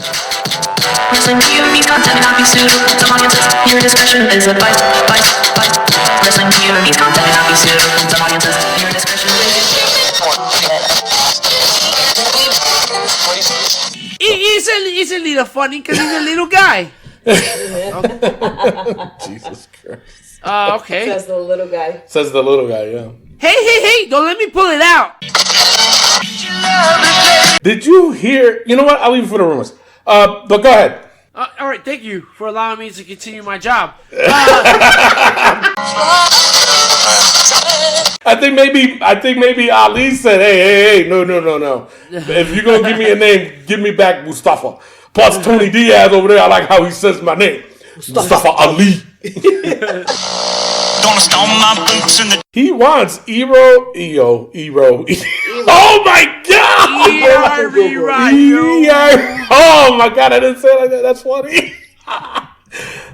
Wrestling POV content may not be suitable to audiences. Your discretion is advised. Wrestling POV content may not be suitable to audiences. Your discretion is He's a little funny because he's a little guy. Jesus Christ. Okay. Says the little guy. Says the little guy, yeah. Hey, don't let me pull it out. Did you hear? You know what? I'll leave it for the rumors. But go ahead. All right, thank you for allowing me to continue my job. I think maybe Ali said, hey, no. If you're going to give me a name, give me back Mustafa. Plus Tony Diaz over there, I like how he says my name. Mustafa Ali. He wants Ero. Oh my God! Oh my God! I didn't say it like that. That's funny.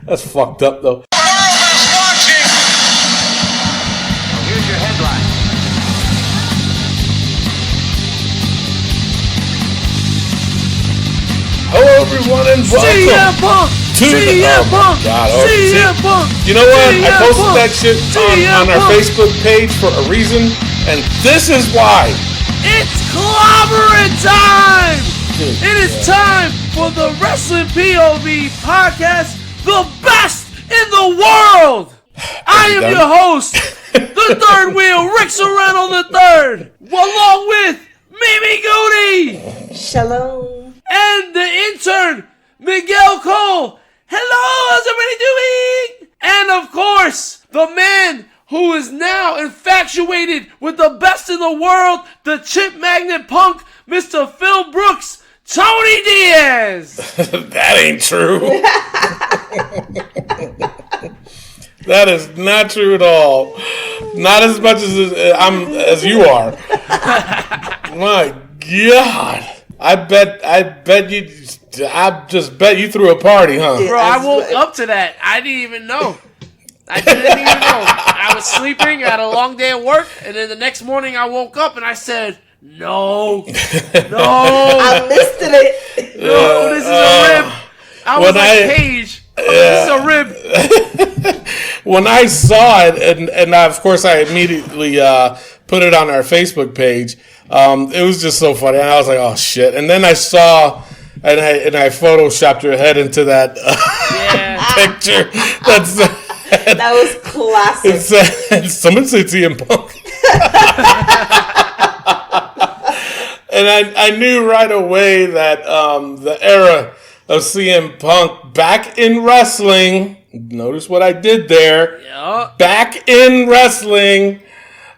That's fucked up though. Here's your headline. Hello everyone and welcome to CM Punk. You know what? I posted that shit on our Facebook page for a reason, and this is why. It's clobbering time! It is time for the Wrestling POV podcast, the best in the world! I am your host, the third wheel, Rick Serrano the third, along with Mimi Goody! Shalom. And the intern, Miguel Cole. Hello, how's everybody doing? And of course, the man who is now infatuated with the best in the world, the chip magnet punk, Mr. Phil Brooks, Tony Diaz. That ain't true. That is not true at all. Not as much as you are. My God. I just bet you threw a party, huh? Bro, I woke up to that. I didn't even know. I was sleeping, I had a long day at work, and then the next morning I woke up and I said, no. I missed it. No, this is a rib. I was like, Paige, this is a rib. When I saw it, and of course I immediately put it on our Facebook page, it was just so funny. I was like, oh shit. And then I saw, and I photoshopped your head into that picture. That was classic. Someone said CM Punk. And I knew right away that the era of CM Punk back in wrestling, notice what I did there. Yeah. Back in wrestling,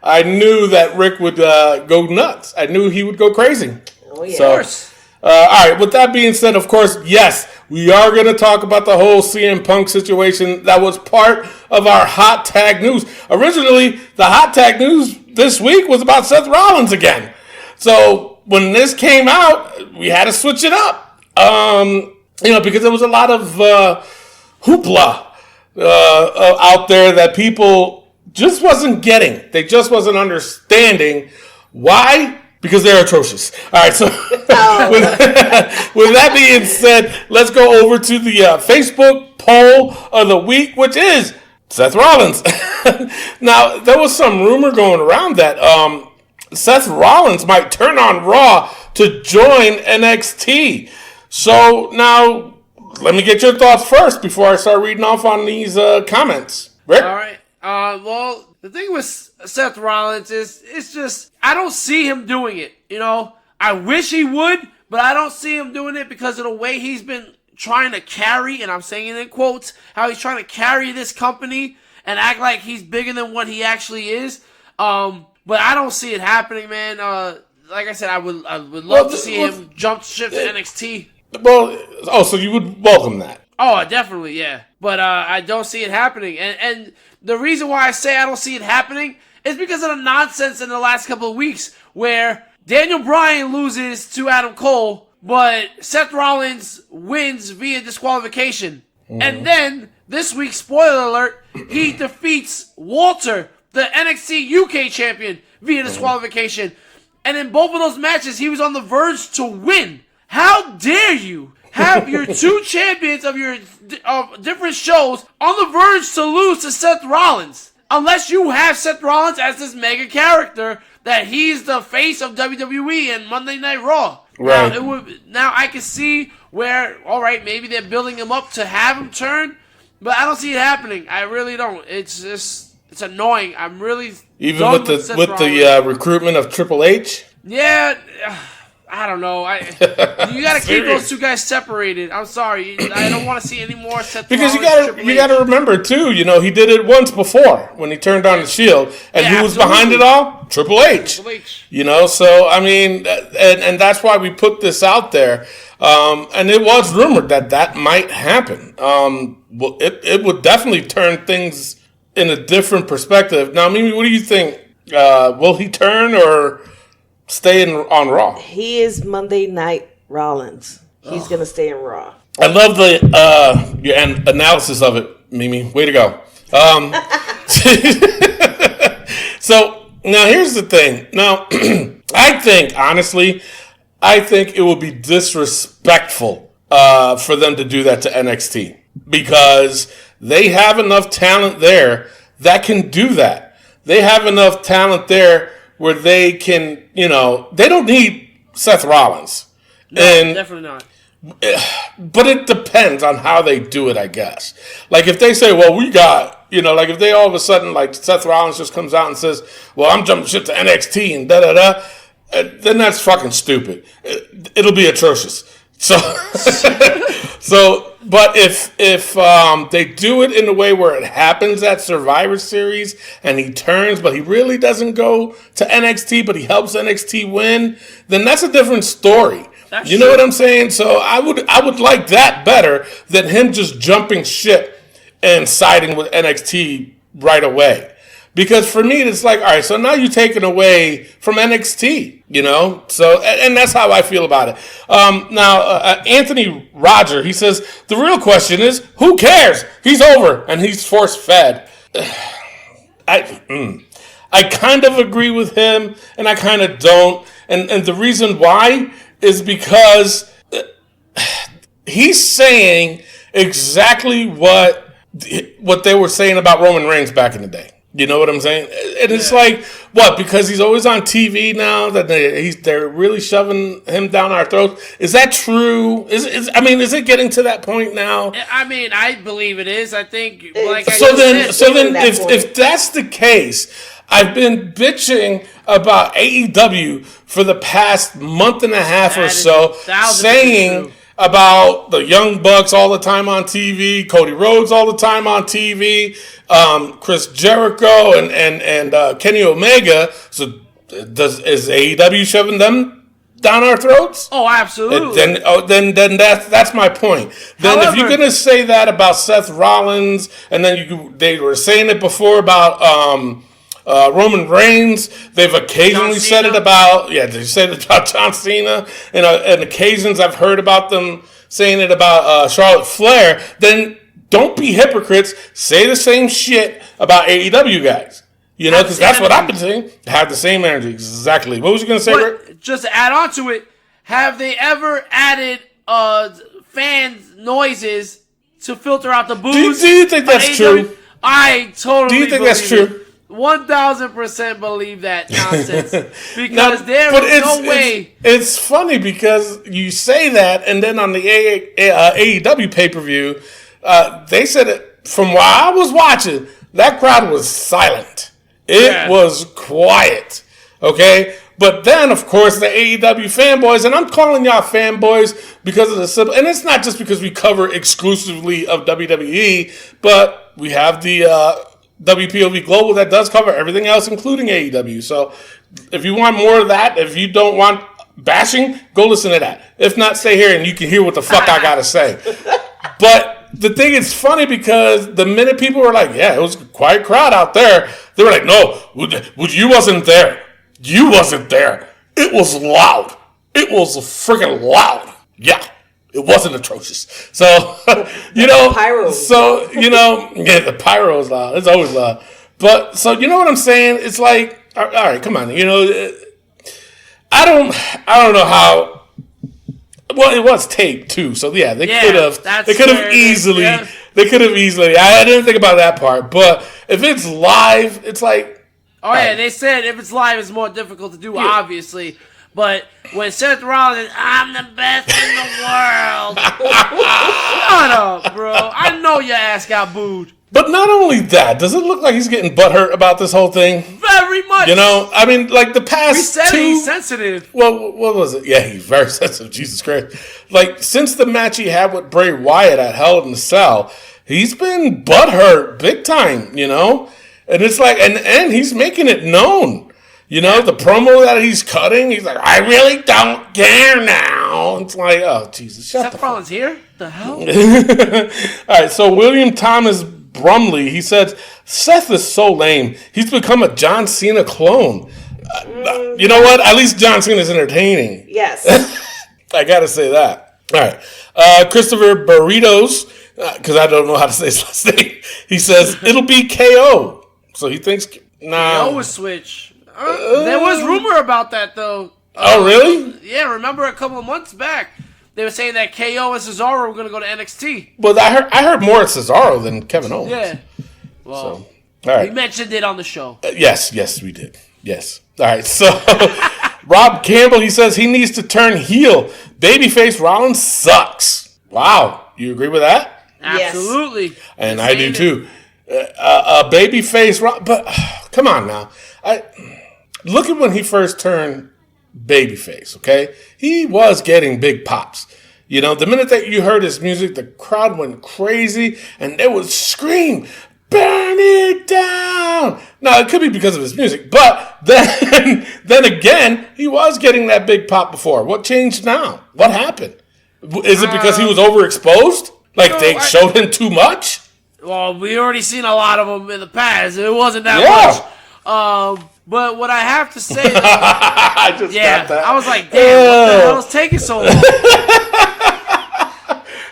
I knew that Rick would go nuts. I knew he would go crazy. Oh, yeah. So, of course. all right, with that being said, of course, yes, we are going to talk about the whole CM Punk situation. That was part of our hot tag news. Originally, the hot tag news this week was about Seth Rollins again. So when this came out, we had to switch it up. Because there was a lot of hoopla out there that people just wasn't getting. They just wasn't understanding. Why? Because they're atrocious. All right, so with that being said, let's go over to the Facebook poll of the week, which is Seth Rollins. Now, there was some rumor going around that Seth Rollins might turn on Raw to join NXT. So now, let me get your thoughts first before I start reading off on these comments. Rick? All right. Well, the thing with Seth Rollins is, it's just, I don't see him doing it. You know, I wish he would, but I don't see him doing it because of the way he's been trying to carry, and I'm saying it in quotes, how he's trying to carry this company and act like he's bigger than what he actually is. But I don't see it happening, man. Like I said, I would love to see him jump ship to NXT. Well, so you would welcome that? Oh, definitely, yeah. But I don't see it happening. And the reason why I say I don't see it happening is because of the nonsense in the last couple of weeks where Daniel Bryan loses to Adam Cole, but Seth Rollins wins via disqualification. Mm-hmm. And then, this week, spoiler alert, he defeats Walter, the NXT UK champion, via disqualification. And in both of those matches, he was on the verge to win. How dare you have your two champions of your different shows on the verge to lose to Seth Rollins. Unless you have Seth Rollins as this mega character that he's the face of WWE and Monday Night Raw. Right. Now I can see where, all right, maybe they're building him up to have him turn, but I don't see it happening. I really don't. It's annoying. I'm really Even done with Seth the Rollins. recruitment of Triple H. Yeah. I don't know. You got to keep those two guys separated. I'm sorry. I don't want to see any more Seth Because Rollins, you got to remember too. You know, he did it once before when he turned on the Shield, and who was behind it all? Triple H. Triple H. You know, so I mean, and that's why we put this out there. And it was rumored that might happen. Well, it would definitely turn things in a different perspective. Now, Mimi, what do you think? Will he turn or stay on Raw? He is Monday Night Rollins. He's going to stay in Raw. I love your analysis of it, Mimi. Way to go. So now here's the thing. Now, I think, honestly, it would be disrespectful for them to do that to NXT because they have enough talent there that can do that. They have enough talent there where they can, you know, they don't need Seth Rollins. No, and definitely not. But it depends on how they do it, I guess. Like if they say, well, we got, you know, like if they all of a sudden, like Seth Rollins just comes out and says, well, I'm jumping shit to NXT and da-da-da, then that's fucking stupid. It'll be atrocious. So, but if they do it in a way where it happens at Survivor Series and he turns, but he really doesn't go to NXT, but he helps NXT win, then that's a different story. You know what I'm saying? So I would like that better than him just jumping ship and siding with NXT right away. Because for me, it's like, all right, so now you're taking away from NXT, you know? So, and that's how I feel about it. Anthony Roger, he says, the real question is, who cares? He's over, and he's force-fed. I kind of agree with him, and I kind of don't. And the reason why is because he's saying exactly what they were saying about Roman Reigns back in the day. You know what I'm saying? And it's like, what? Because he's always on TV now that they're really shoving him down our throats. Is that true? Is it getting to that point now? I mean, I believe it is. I think, if that's the case, I've been bitching about AEW for the past month and a half or so, saying about the Young Bucks all the time on TV, Cody Rhodes all the time on TV, Chris Jericho and Kenny Omega. So is AEW shoving them down our throats? Oh, absolutely. Then that's my point. Then if you're gonna say that about Seth Rollins, and then they were saying it before about Roman Reigns, they've occasionally said it about they said it about John Cena, and occasions I've heard about them saying it about Charlotte Flair. Then don't be hypocrites. Say the same shit about AEW guys. You know, because that's what I've been saying. Have the same energy. Exactly. What was you going to say, Rick? Just to add on to it, have they ever added fans' noises to filter out the booze? Do you think that's true? I totally Do you think that's true? 1,000% believe that nonsense. Because there is no way. It's funny because you say that, and then on the AEW pay-per-view, they said it, from what I was watching, that crowd was silent. It was quiet. Okay? But then, of course, the AEW fanboys, and I'm calling y'all fanboys because of the simple, and it's not just because we cover exclusively of WWE, but we have the WPOV Global that does cover everything else, including AEW. So if you want more of that, if you don't want bashing, go listen to that. If not, stay here and you can hear what the fuck I gotta say. But the thing is funny because the minute people were like, yeah, it was a quiet crowd out there, they were like, no, you wasn't there. You wasn't there. It was loud. It was freaking loud. Yeah. It wasn't atrocious. So, you know, pyro. So, you know, the pyro is loud. It's always loud. But, so, you know what I'm saying? It's like, all right, come on. You know, I don't know how. Well, it was taped too, so yeah, they Yeah, could have. that's They could have where it is, easily. yeah. They could have easily. I didn't think about that part, but if it's live, it's like. Oh yeah, they said if it's live, it's more difficult to do, obviously. But when Seth Rollins, I'm the best in the world. Shut up, bro. I know your ass got booed. But not only that, does it look like he's getting butthurt about this whole thing? Very much. You know, I mean, like the past We said he's sensitive. Well, what was it? Yeah, he's very sensitive. Jesus Christ! Like since the match he had with Bray Wyatt at Hell in the Cell, he's been butthurt big time. You know, and it's like, and he's making it known. You know, the promo that he's cutting, he's like, I really don't care now. It's like, oh Jesus, shut Seth the fuck. Rollins here? The hell? All right, so William Thomas Brumley, he said, Seth is so lame. He's become a John Cena clone. You know what? At least John Cena's entertaining. Yes. I got to say that. All right. Christopher Burritos, because I don't know how to say his last name, he says, it'll be KO. So he thinks, nah. KO was switch. There was rumor about that, though. Oh, really? Yeah, remember a couple of months back, they were saying that KO and Cesaro were going to go to NXT. Well, I heard more of Cesaro than Kevin Owens. Yeah. Well, So, all right. we mentioned it on the show. Yes, we did. Yes. All right, so Rob Campbell, he says he needs to turn heel. Babyface Rollins sucks. Wow. You agree with that? Yes. Absolutely. And I do too. Babyface Rollins, but come on now. Look at when he first turned babyface, okay? He was getting big pops. You know, the minute that you heard his music, the crowd went crazy and they would scream, burn it down. Now, it could be because of his music, but then again, he was getting that big pop before. What changed now? What happened? Is it because he was overexposed? Like they showed him too much? Well, we already seen a lot of them in the past. It wasn't that much. But what I have to say, though, I just got that. I was like, damn, what the hell is taking so long?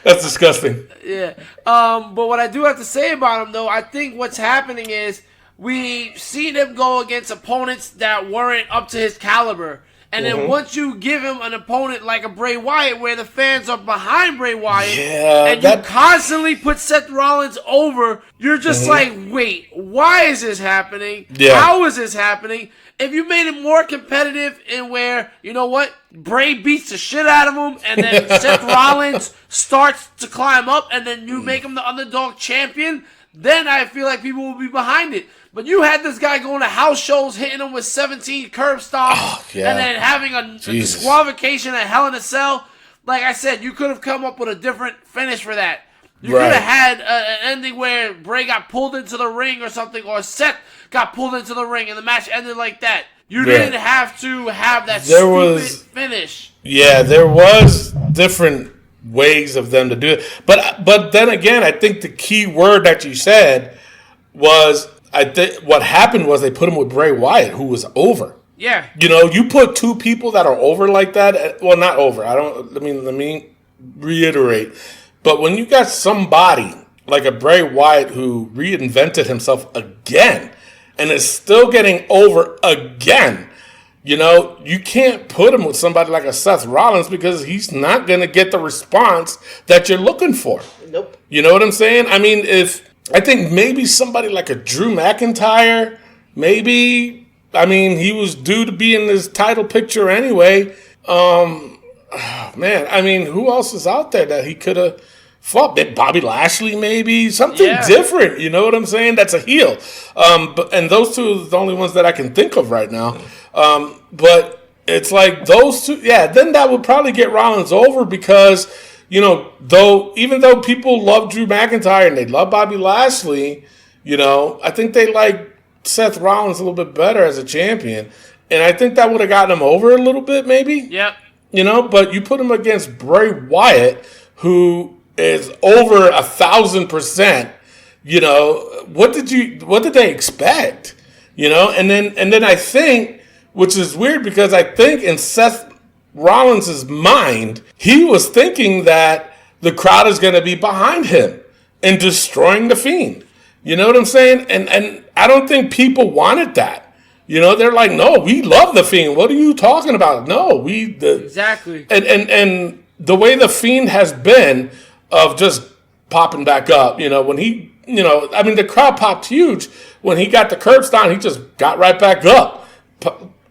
That's disgusting. Yeah. But what I do have to say about him, though, I think what's happening is we've seen him go against opponents that weren't up to his caliber. And then once you give him an opponent like a Bray Wyatt, where the fans are behind Bray Wyatt, and you constantly put Seth Rollins over, you're just like, wait, why is this happening? Yeah. How is this happening? If you made it more competitive in where, you know what, Bray beats the shit out of him, and then Seth Rollins starts to climb up, and then you make him the underdog champion, then I feel like people will be behind it. But you had this guy going to house shows, hitting him with 17 curb stomps, and then having a disqualification at Hell in a Cell. Like I said, you could have come up with a different finish for that. You could have had an ending where Bray got pulled into the ring or something, or Seth got pulled into the ring, and the match ended like that. You didn't have to have that stupid finish. Yeah, there was different ways of them to do it. But then again, I think the key word that you said was, I think what happened was they put him with Bray Wyatt, who was over. Yeah. You know, you put two people that are over like that. Well, not over. Let me reiterate. But when you got somebody like a Bray Wyatt who reinvented himself again and is still getting over again, you know, you can't put him with somebody like a Seth Rollins because he's not going to get the response that you're looking for. Nope. You know what I'm saying? I mean, I think maybe somebody like a Drew McIntyre, maybe. I mean, he was due to be in this title picture anyway. Man, I mean, who else is out there that he could have fought? Bobby Lashley, maybe something different. You know what I'm saying? That's a heel. And those two are the only ones that I can think of right now. But it's like those two. Yeah, then that would probably get Rollins over because, you know, even though people love Drew McIntyre and they love Bobby Lashley, you know, I think they like Seth Rollins a little bit better as a champion. And I think that would have gotten him over a little bit, maybe. Yep. You know, but you put him against Bray Wyatt, who is over 1,000%. You know, what did they expect? You know, and then I think, which is weird because I think in Seth Rollins' mind, he was thinking that the crowd is going to be behind him and destroying the Fiend. You know what I'm saying? And I don't think people wanted that. You know, they're like, no, we love the Fiend. What are you talking about? No, exactly. And the way the Fiend has been of just popping back up, when he, the crowd popped huge. When he got the curb stomp, he just got right back up.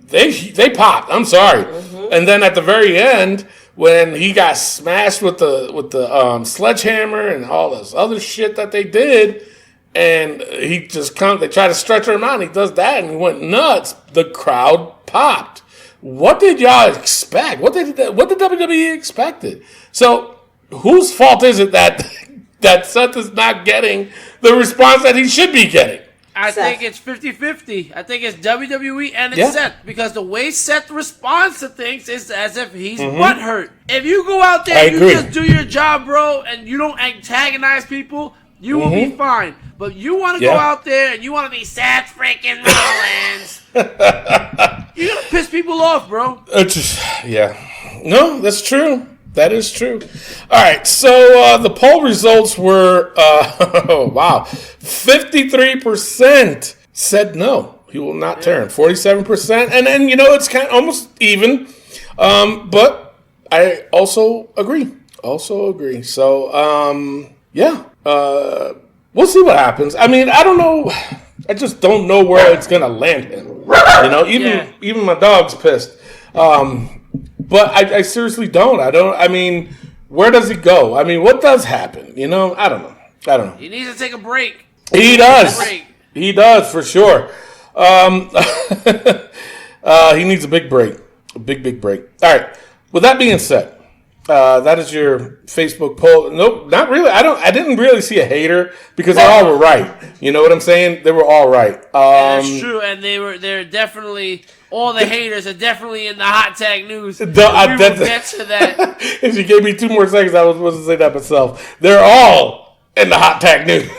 They popped. I'm sorry. Mm-hmm. And then at the very end, when he got smashed with the sledgehammer and all this other shit that they did, and they try to stretch him out, and he does that, and he went nuts. The crowd popped. What did y'all expect? What did WWE expected? So, whose fault is it that Seth is not getting the response that he should be getting? I think it's 50-50. I think it's WWE and it's Seth. Because the way Seth responds to things is as if he's butthurt. If you go out there and you just do your job, bro, and you don't antagonize people, you will be fine. But you want to go out there and you want to be Seth freaking Rollins. You're going to piss people off, bro. No, that's true. That is true. All right, so the poll results were, 53% said no, he will not turn. 47%, and then, it's kind of almost even, but I also agree. So, we'll see what happens. I mean, I don't know. I just don't know where it's going to land him. Even my dog's pissed. But I seriously don't. Where does he go? What does happen? I don't know. He needs to take a break. He does. He does, for sure. He needs a big break. A big break. All right. With that being said, that is your Facebook poll. Nope, not really. I didn't really see a hater because they all were right. You know what I'm saying? They were all right. That's true, and they're definitely... All the haters are definitely in the hot tag news. We will get to that. If you gave me 2 more seconds, I was supposed to say that myself. They're all in the hot tag news.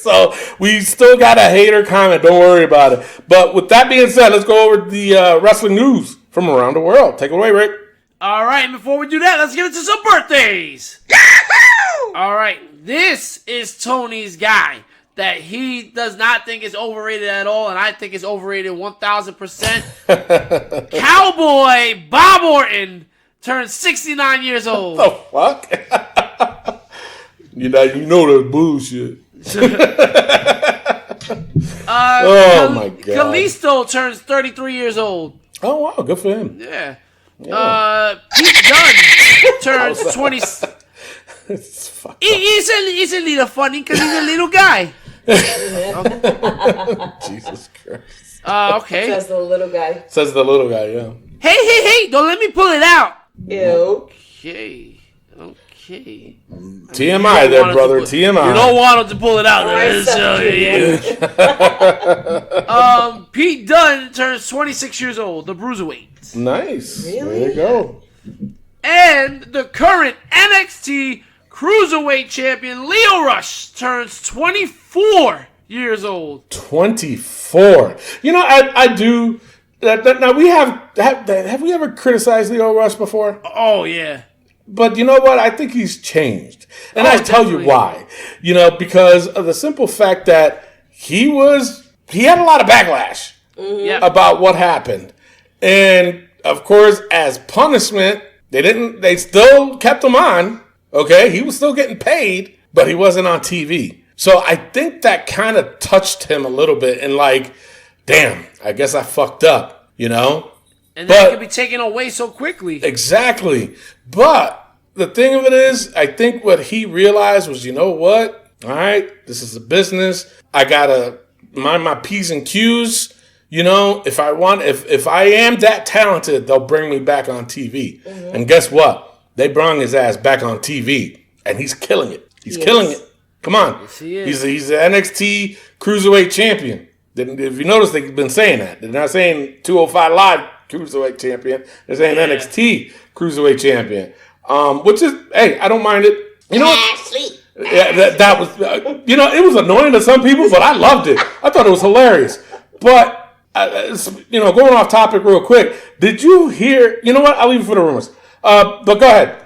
So we still got a hater comment. Don't worry about it. But with that being said, let's go over the wrestling news from around the world. Take it away, Rick. All right, and before we do that, let's get into some birthdays. All right, this is Tony's guy that he does not think is overrated at all, and I think is overrated 1,000%. Cowboy Bob Orton turns 69 years old. The fuck? you know that's bullshit. Oh my god. Kalisto turns 33 years old. Oh wow, good for him. Yeah. Pete Dunne turns 20. He's a little funny because he's a little guy. Jesus Christ. Okay. Says the little guy. Yeah. Hey, don't let me pull it out. Ew. Okay. TMI there, brother. TMI. You don't want him to pull it out. Pete Dunne turns 26 years old, the Bruiserweight. Nice. Really? There you go. And the current NXT Cruiserweight champion Lio Rush turns 24 years old. 24. I do. Now have we ever criticized Lio Rush before? Oh yeah. But you know what? I think he's changed. And I tell you why. Because of the simple fact that he had a lot of backlash about what happened. And of course, as punishment, they still kept him on. Okay? He was still getting paid, but he wasn't on TV. So I think that kind of touched him a little bit and damn, I guess I fucked up, And that could be taken away so quickly. Exactly. But the thing of it is, I think what he realized was, you know what? All right, this is a business. I got to mind my P's and Q's. If I am that talented, they'll bring me back on TV. Mm-hmm. And guess what? They brought his ass back on TV, and he's killing it. He's killing it. Come on. Yes, he is. He's the NXT Cruiserweight Champion. If you notice, they've been saying that. They're not saying 205 Live Cruiserweight Champion. They're saying NXT Cruiserweight Champion. Which is, hey, I don't mind it. You know what? Yeah, that was, it was annoying to some people, but I loved it. I thought it was hilarious. But, going off topic real quick, did you hear, you know what? I'll leave it for the rumors. But go ahead.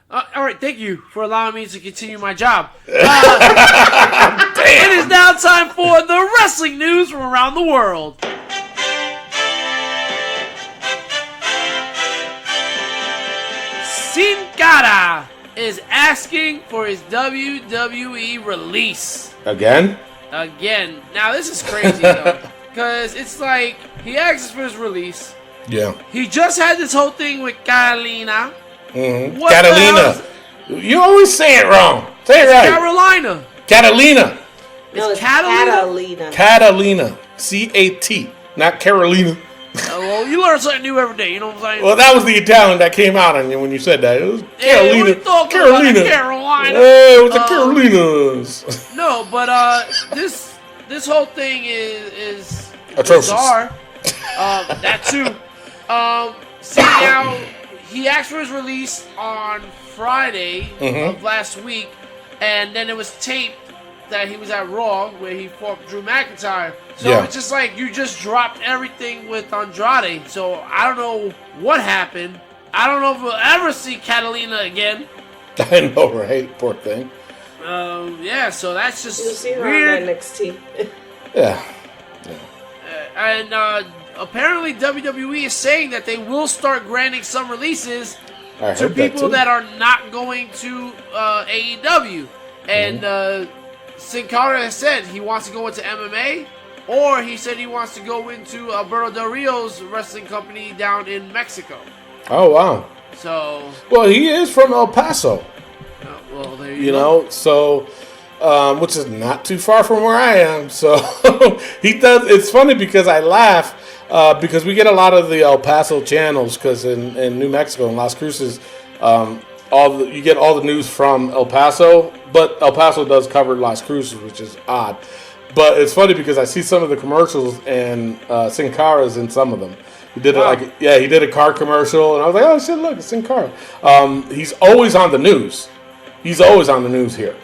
All right, thank you for allowing me to continue my job. It is now time for the wrestling news from around the world. Sin Cara is asking for his WWE release. Again? Now, this is crazy, though. Because it's like, he asks for his release. Yeah. He just had this whole thing with Catalina. Mm-hmm. What Catalina. You always say it wrong. Say it right. Carolina. Catalina. No, it's Catalina? Catalina. C-A-T. Not Carolina. Well, you learn something new every day, you know what I'm saying? Well, that was the Italian that came out on you when you said that. It was Hey, Carolina. we talking Carolina. about Carolina. Hey, it was the Carolinas. No, but this whole thing is Atrocious. bizarre. That too. See now, he asked for his release on Friday of last week, and then it was taped that he was at Raw where he fought Drew McIntyre. So it's just like you just dropped everything with Andrade. So I don't know what happened. I don't know if we'll ever see Catalina again. I know, right? Poor thing. Yeah, so that's just You'll see her weird. on NXT. Yeah. And apparently WWE is saying that they will start granting some releases I to heard that people too. that are not going to AEW. And Sin Cara has said he wants to go into MMA, or he said he wants to go into Alberto Del Rio's wrestling company down in Mexico. Oh, wow. So, Well, he is from El Paso, well, there you go. know, so, which is not too far from where I am. So he does. It's funny because I laugh because we get a lot of the El Paso channels because in New Mexico and Las Cruces, you get all the news from El Paso, but El Paso does cover Las Cruces, which is odd. But it's funny because I see some of the commercials and Sin Cara's in some of them. He did he did a car commercial, and I was like, oh shit, look, it's Sin Cara. He's always on the news. He's always on the news here.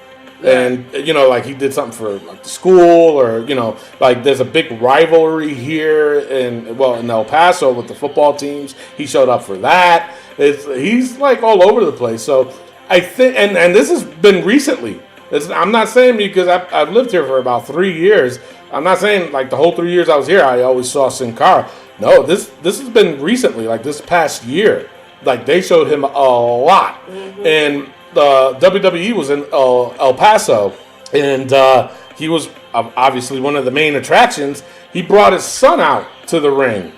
And, you know, like he did something for like the school, or, you know, like there's a big rivalry here in El Paso with the football teams. He showed up for that. He's like all over the place. So I think, and this has been recently. I'm not saying because I've lived here for about 3 years. I'm not saying like the whole 3 years I was here, I always saw Sin Cara. No, this has been recently, like this past year. Like they showed him a lot. And the WWE was in El Paso, and he was obviously one of the main attractions. He brought his son out to the ring,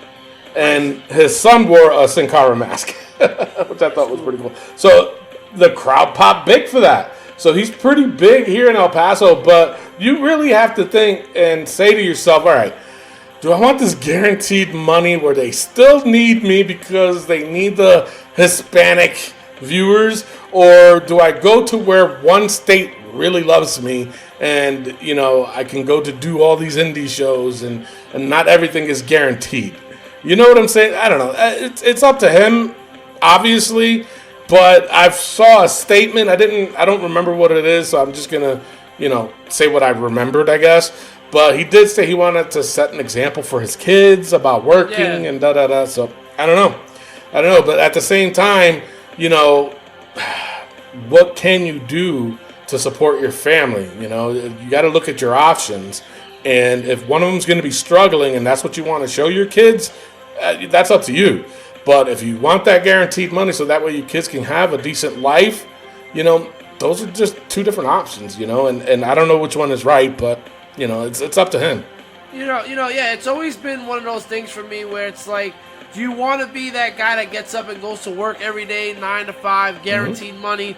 and his son wore a Sin Cara mask, which I thought was pretty cool. So the crowd popped big for that. So he's pretty big here in El Paso, but you really have to think and say to yourself, all right, do I want this guaranteed money where they still need me because they need the Hispanic viewers, or do I go to where one state really loves me and, you know, I can go to do all these indie shows and not everything is guaranteed? You know what I'm saying? I don't know. It's up to him, obviously, but I saw a statement. I don't remember what it is, so I'm just going to, you know, say what I remembered, I guess. But he did say he wanted to set an example for his kids about working and da-da-da. So, I don't know. But at the same time, you know, what can you do to support your family? You know, you got to look at your options. And if one of them's going to be struggling and that's what you want to show your kids, that's up to you. But if you want that guaranteed money so that way your kids can have a decent life, you know, those are just two different options, you know. And I don't know which one is right, but, you know, it's up to him. You know, yeah, it's always been one of those things for me where it's like, do you want to be that guy that gets up and goes to work every day, 9 to 5, guaranteed money,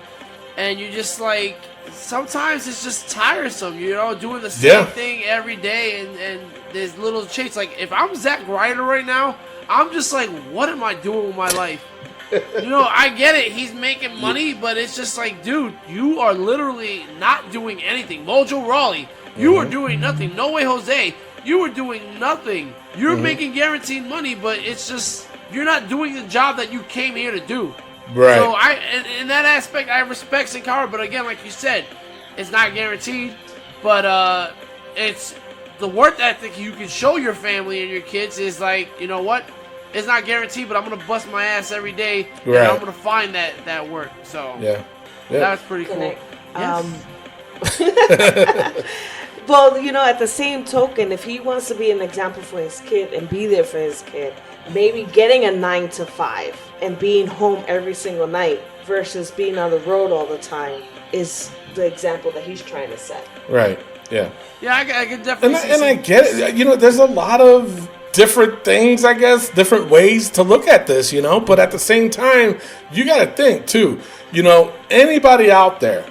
and you just like, sometimes it's just tiresome, you know, doing the same thing every day, and there's little change. Like, if I'm Zack Ryder right now, I'm just like, what am I doing with my life? You know, I get it, he's making money, but it's just like, dude, you are literally not doing anything. Mojo Rawley, you are doing nothing. No Way Jose, you are doing nothing. You're making guaranteed money, but it's just, you're not doing the job that you came here to do. Right. So in that aspect, I respect Sin Cara, but again, like you said, it's not guaranteed. But it's the work ethic you can show your family and your kids is like, you know what? It's not guaranteed, but I'm gonna bust my ass every day, and I'm gonna find that work. So that's pretty cool. Well, you know, at the same token, if he wants to be an example for his kid and be there for his kid, maybe getting a 9 to 5 and being home every single night versus being on the road all the time is the example that he's trying to set. Right. Yeah. Yeah, I can definitely see I get it. You know, there's a lot of different things, I guess, different ways to look at this, you know, but at the same time, you got to think too, you know, anybody out there,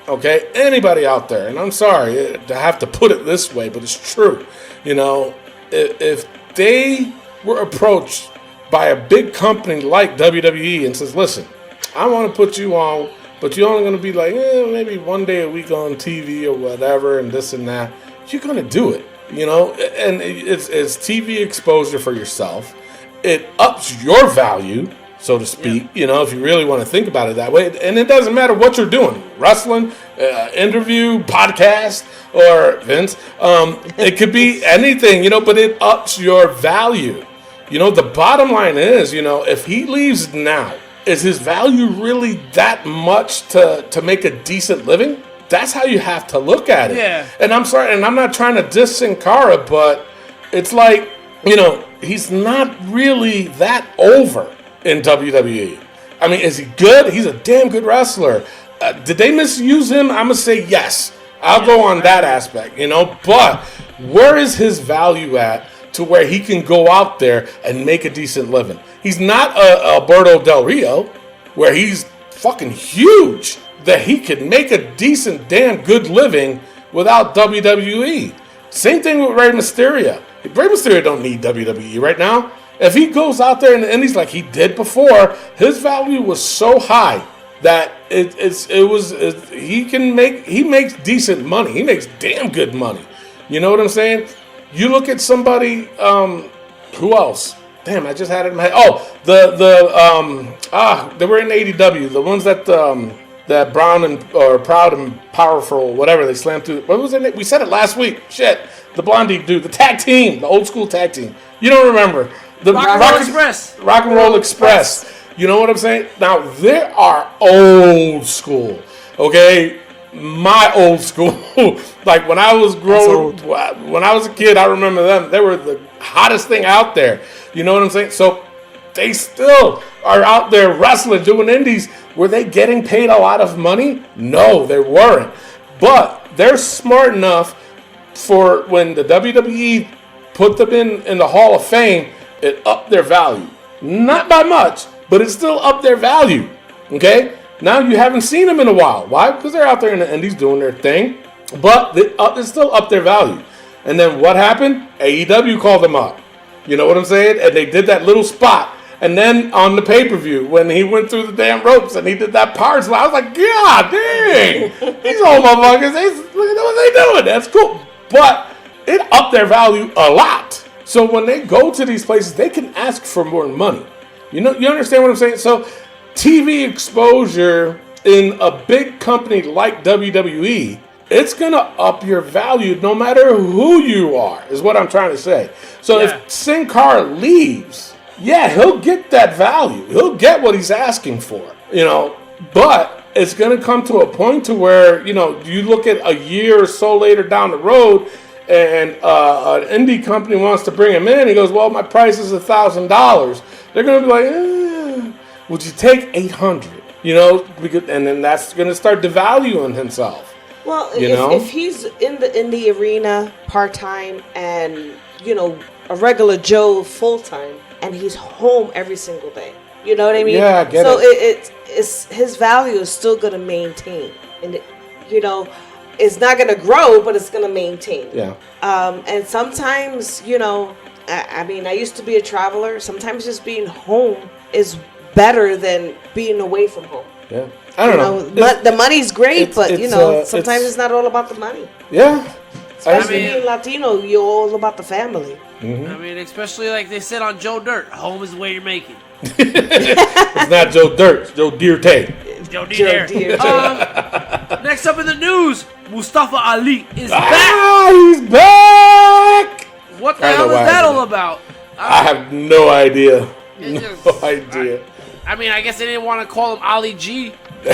okay, anybody out there, and I'm sorry to have to put it this way, but it's true, you know, if they were approached by a big company like WWE and says, listen, I want to put you on, but you're only going to be like, maybe one day a week on TV or whatever and this and that, you're going to do it. You know, and it's TV exposure for yourself. It ups your value, so to speak, you know, if you really want to think about it that way. And it doesn't matter what you're doing, wrestling, interview, podcast, or Vince. It could be anything, you know, but it ups your value. You know, the bottom line is, you know, if he leaves now, is his value really that much to make a decent living? That's how you have to look at it. Yeah. And I'm sorry, and I'm not trying to diss Sin Cara, but it's like, you know, he's not really that over in WWE. I mean, is he good? He's a damn good wrestler. Did they misuse him? I'm going to say yes. I'll go on that aspect, you know. But where is his value at to where he can go out there and make a decent living? He's not Alberto Del Rio, where he's fucking huge, that he could make a decent, damn good living without WWE. Same thing with Rey Mysterio. Rey Mysterio don't need WWE right now. If he goes out there in the Indies like he did before, his value was so high that he makes decent money. He makes damn good money. You know what I'm saying? You look at somebody, who else? Damn, I just had it in my head. Oh, they were in AEW. The ones that Brown or Proud and Powerful, whatever, they slammed through. What was it? We said it last week. Shit. The Blondie dude, the tag team, the old school tag team. You don't remember. The Rock and Roll Express. Rock and Roll Express. You know what I'm saying? Now, they are old school. Okay? My old school. Like when I was when I was a kid, I remember them. They were the hottest thing out there. You know what I'm saying? So they still are out there wrestling, doing indies. Were they getting paid a lot of money? No, they weren't. But they're smart enough for when the WWE put them in the Hall of Fame, it upped their value. Not by much, but it still upped their value. Okay? Now you haven't seen them in a while. Why? Because they're out there in the indies doing their thing. But it still upped their value. And then what happened? AEW called them up. You know what I'm saying? And they did that little spot. And then on the pay-per-view, when he went through the damn ropes and he did that power slide, I was like, God dang! These old motherfuckers, look at what they doing. That's cool. But it upped their value a lot. So when they go to these places, they can ask for more money. You understand what I'm saying? So TV exposure in a big company like WWE, it's going to up your value no matter who you are, is what I'm trying to say. So if Sin Cara leaves, yeah, he'll get that value. He'll get what he's asking for, you know. But it's going to come to a point to where, you know, you look at a year or so later down the road and an indie company wants to bring him in. He goes, well, my price is $1,000. They're going to be like, would you take $800? You know, and then that's going to start devaluing himself. Well, if he's in the arena part-time and, you know, a regular Joe full-time and he's home every single day, you know what I mean? Yeah, I get it. So it's his value is still going to maintain. And, you know, it's not going to grow, but it's going to maintain. Yeah. And sometimes, you know, I mean, I used to be a traveler. Sometimes just being home is better than being away from home. Yeah. I don't know. The money's great, but, you know, sometimes it's not all about the money. Yeah. Especially being Latino, you're all about the family. Mm-hmm. I mean, especially like they said on Joe Dirt, home is the way you're making. It's not Joe Dirt, it's Joe Dirt. Joe Dirt. Next up in the news, Mustafa Ali is back. He's back. What the hell is that all about? I have no idea. No idea. I mean, I guess they didn't want to call him Ali G. I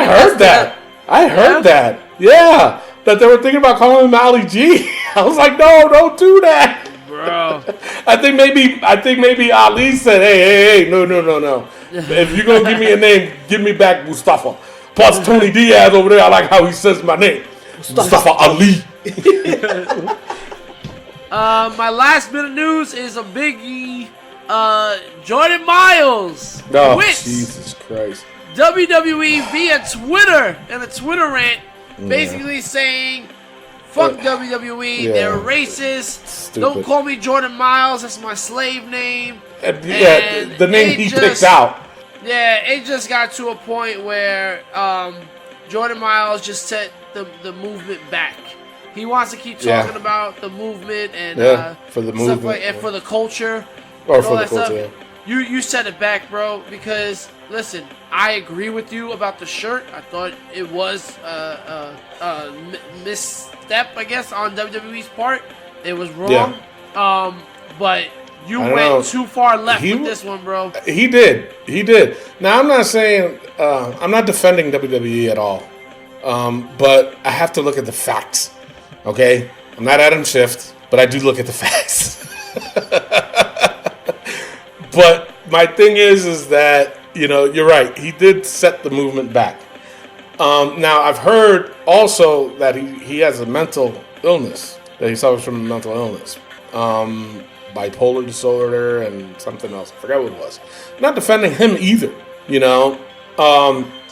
heard that. I heard that. Yeah. That they were thinking about calling him Ali G. I was like, no, don't do that. Bro. I think maybe Ali said, hey, no. If you're gonna give me a name, give me back Mustafa. Plus Tony Diaz over there, I like how he says my name. Mustafa Ali. My last bit of news is a biggie. Jordan Miles Oh, quits Jesus Christ. WWE via Twitter in a Twitter rant, basically saying, fuck WWE, Yeah. they're racist. Stupid. Don't call me Jordan Miles, that's my slave name. Yeah, the name it he just- picked out. Yeah, it just got to a point where Jordan Miles just set the movement back. He wants to keep Yeah. talking about the movement and For the stuff movement, like, and yeah. for the culture. Or and for all the that stuff. culture, You set it back, bro, because listen, I agree with you about the shirt. I thought it was a misstep, I guess, on WWE's part. It was wrong. But you I don't went know. too far left He with w- this one, bro. He did. Now, I'm not saying, I'm not defending WWE at all. But I have to look at the facts. Okay? I'm not Adam Schiff, but I do look at the facts. But my thing is that, you're right. He did set the movement back. Now, I've heard also that he has a mental illness, that he suffers from a mental illness. Bipolar disorder and something else. I forgot what it was. I'm not defending him either,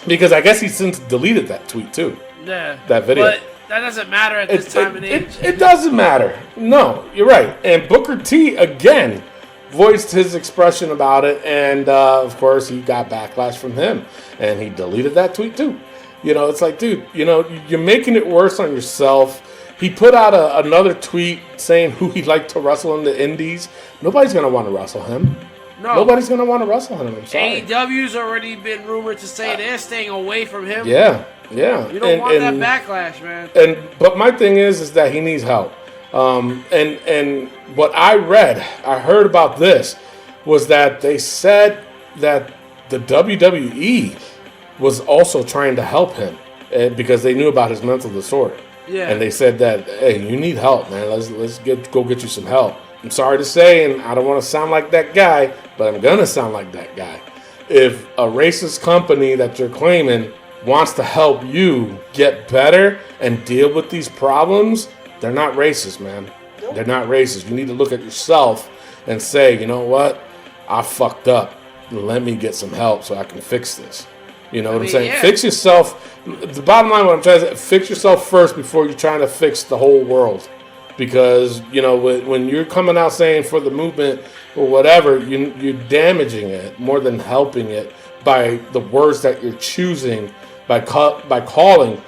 because I guess he since deleted that tweet too. Yeah. That video. But that doesn't matter at this time and age. It doesn't matter. No, you're right. And Booker T, again, voiced his expression about it. And, of course, he got backlash from him. And he deleted that tweet, too. It's like, dude, you're making it worse on yourself. He put out another tweet saying who he'd like to wrestle in the indies. Nobody's going to want to wrestle him. No. Nobody's going to want to wrestle him. I'm sorry. AEW's already been rumored to say they're staying away from him. Yeah. You don't want that backlash, man. But my thing is that he needs help. And what I heard about this was that they said that the WWE was also trying to help him because they knew about his mental disorder. Yeah. And they said that, hey, you need help, man. Let's go get you some help. I'm sorry to say, and I don't want to sound like that guy, but I'm gonna sound like that guy. If a racist company that you're claiming wants to help you get better and deal with these problems, they're not racist, man. Nope. They're not racist. You need to look at yourself and say, you know what? I fucked up. Let me get some help so I can fix this. You know what I'm saying? Yeah. Fix yourself. The bottom line, what I'm trying to say, fix yourself first before you're trying to fix the whole world. Because, when you're coming out saying for the movement or whatever, you're damaging it more than helping it by the words that you're choosing, by calling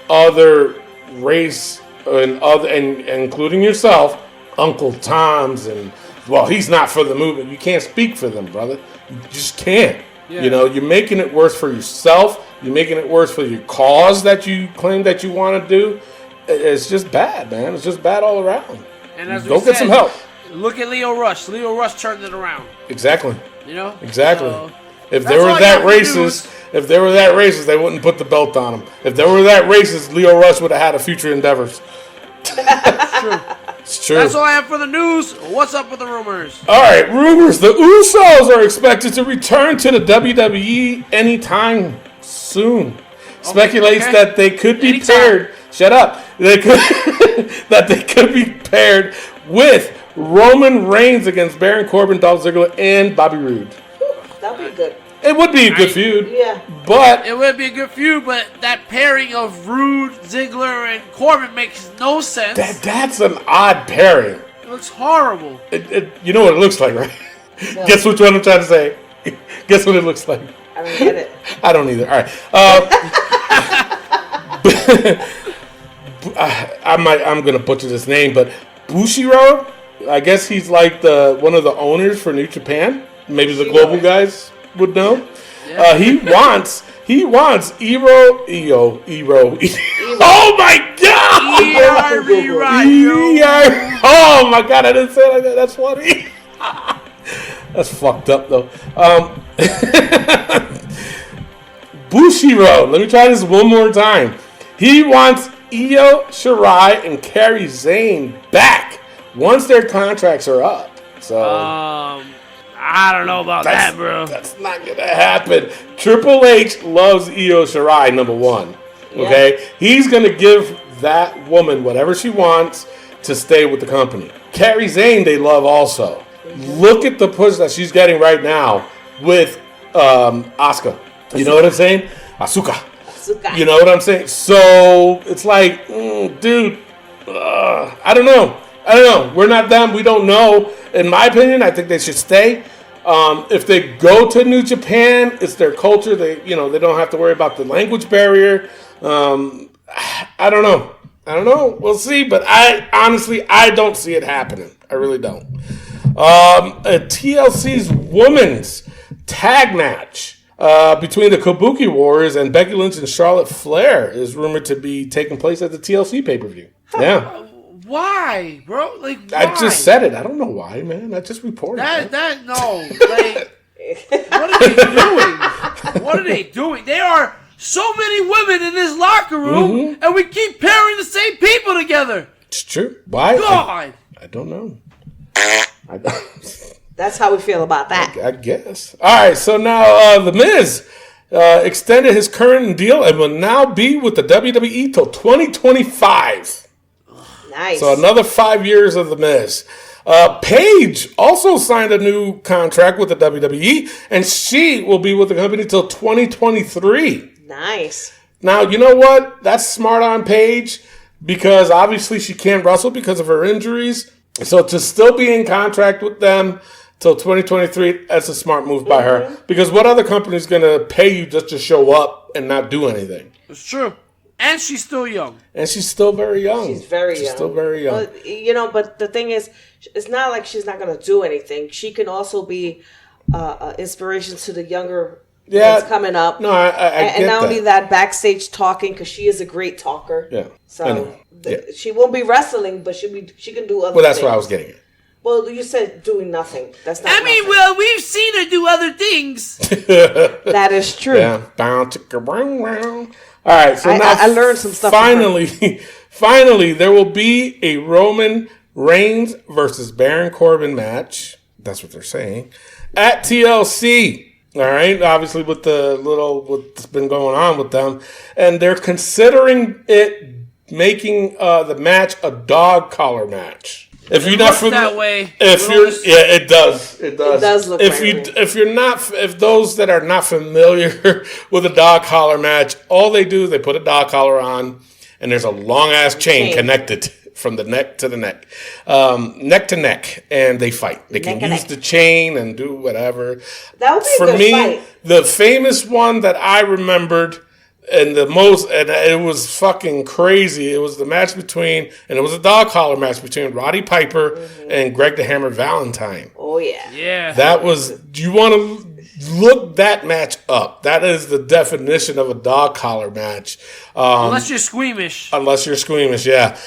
other race and including yourself Uncle Toms and, well, he's not for the movement. You can't speak for them, brother. You just can't. Yeah. You're making it worse for yourself. You're making it worse for your cause that you claim that you want to do. It's just bad, man. It's just bad all around. And as we Go get said, some help. Look at Leo Rush. Leo Rush turned it around. Exactly. Exactly. So, If that's they were all I that got for racist, they wouldn't put the belt on him. If they were that racist, Leo Rush would have had a future endeavors. true. It's true. That's all I have for the news. What's up with the rumors? All right, rumors. The Usos are expected to return to the WWE anytime soon. Speculates okay. that they could be Anytime. paired. Shut up. They could that they could be paired with Roman Reigns against Baron Corbin, Dolph Ziggler, and Bobby Roode. That'd be good. It would be a good feud. Yeah. But It would be a good feud, but that pairing of Rude, Ziggler, and Corbin makes no sense. that's an odd pairing. It looks horrible. You know what it looks like, right? No. Guess which one I'm trying to say. Guess what it looks like. I don't get it. I don't either. All right. I'm gonna butcher this name, but Bushiro. I guess he's like one of the owners for New Japan. Maybe the global guys would know. Yeah. He wants Iro. Oh my God! Oh my God! I didn't say it like that. That's funny. That's fucked up though. Bushiro. Let me try this one more time. He wants Io Shirai and Kairi Sane back once their contracts are up. So I don't know about that, bro. That's not gonna happen. Triple H loves Io Shirai, number one. Okay, he's gonna give that woman whatever she wants to stay with the company. Kairi Sane, they love also. Look at the push that she's getting right now with Asuka. You know what I'm saying? Asuka. You know what I'm saying? So it's like, dude, I don't know. We're not them. We don't know. In my opinion, I think they should stay. If they go to New Japan, it's their culture. They don't have to worry about the language barrier. I don't know. We'll see. But I don't see it happening. I really don't. TLC's women's tag match between the Kabuki Warriors and Becky Lynch and Charlotte Flair is rumored to be taking place at the TLC pay-per-view. Yeah. Why, bro? Like, why? I just said it. I don't know why, man. I just reported that. No. Like, what are they doing? What are they doing? There are so many women in this locker room, and we keep pairing the same people together. It's true. Why? God. I don't know. That's how we feel about that. I guess. All right, so now The Miz extended his current deal and will now be with the WWE till 2025. Nice. So another 5 years of The Miz. Paige also signed a new contract with the WWE, and she will be with the company till 2023. Nice. Now, you know what? That's smart on Paige because obviously she can't wrestle because of her injuries. So to still be in contract with them till 2023, that's a smart move by her. Because what other company is going to pay you just to show up and not do anything? It's true. And she's still young. And she's still very young. She's very young. Still very young. Well, but the thing is, it's not like she's not going to do anything. She can also be inspiration to the younger ones coming up. No, I get and not that. only that, backstage talking, because she is a great talker. Yeah. So she won't be wrestling, but she can do other things. Well, that's what I was getting at. Well, you said doing nothing. That's not. Well, we've seen her do other things. That is true. Yeah. All right, so now I learned some stuff. Finally, there will be a Roman Reigns versus Baron Corbin match. That's what they're saying at TLC. All right, obviously with what's been going on with them, and they're considering it making the match a dog collar match. If you're not that way, it does. It does look if those that are not familiar with a dog collar match, all they do is they put a dog collar on, and there's a long ass chain connected from the neck to the neck, neck to neck, and they fight. They can use the chain and do whatever. That would be a good fight. The famous one that I remembered. And it was fucking crazy. It was the match and it was a dog collar match between Roddy Piper and Greg the Hammer Valentine. Oh, yeah. Yeah. That was, you want to look that match up. That is the definition of a dog collar match. Unless you're squeamish. Yeah.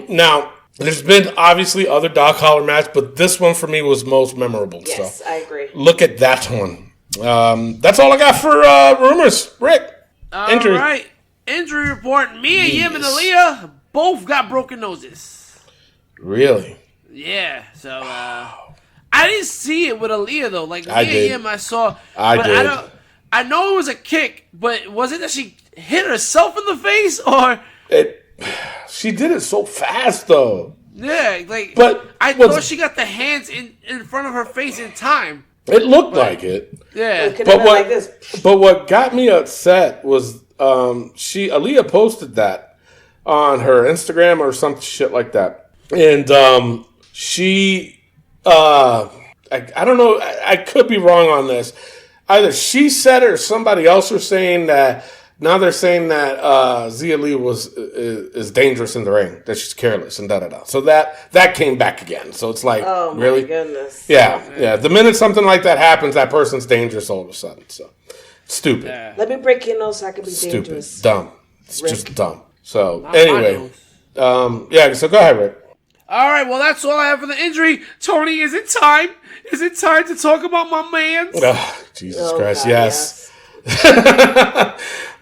Now, there's been obviously other dog collar matches, but this one for me was most memorable. Yes, so I agree. Look at that one. That's all I got for rumors. Rick, injury. All right. Injury report. Mia Yim and Aaliyah both got broken noses. Really? Yeah. So I didn't see it with Aaliyah though. Like I Mia did. Yim, I saw. I did. I know it was a kick, but was it that she hit herself in the face or? She did it so fast though. Yeah, like. But I thought she got the hands in front of her face in time. It looked like it. Yeah. But what got me upset was Aaliyah posted that on her Instagram or some shit like that. And she I don't know, I could be wrong on this. Either she said it or somebody else was saying that now they're saying that Zia Lee is dangerous in the ring, that she's careless and da-da-da. So that came back again. So it's like, oh, really? my goodness. Yeah. The minute something like that happens, that person's dangerous all of a sudden. So, stupid. Yeah. Let me break your nose so I can be Stupid. dangerous. Dumb. It's just dumb. So, anyway. So go ahead, Rick. All right, well, that's all I have for the injury. Tony, is it time? Is it time to talk about my man? Jesus Christ, God, yes.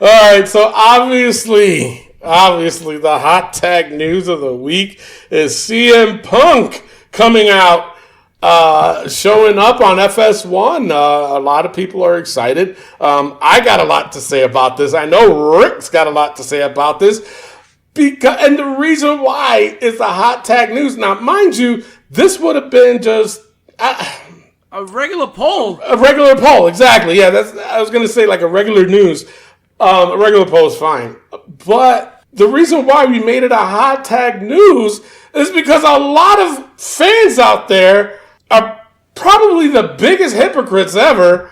All right, so obviously, Obviously, the hot tag news of the week is CM Punk coming out, showing up on FS1. A lot of people are excited. I got a lot to say about this. I know Rick's got a lot to say about this. And the reason why is the hot tag news. Now, mind you, this would have been just a regular poll. A regular poll, exactly. Yeah, I was going to say like a regular news. A regular poll is fine. But the reason why we made it a hot tag news is because a lot of fans out there are probably the biggest hypocrites ever,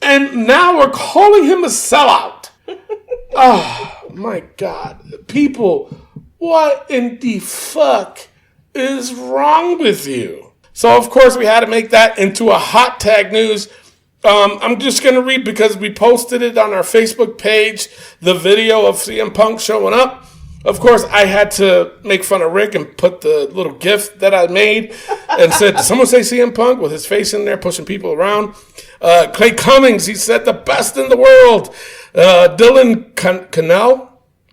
and now we're calling him a sellout. Oh, my God. People, what in the fuck is wrong with you? So, of course, we had to make that into a hot tag news. I'm just going to read because we posted it on our Facebook page, the video of CM Punk showing up. Of course, I had to make fun of Rick and put the little GIF that I made and said, did someone say CM Punk with his face in there pushing people around? Clay Cummings, he said the best in the world. Dylan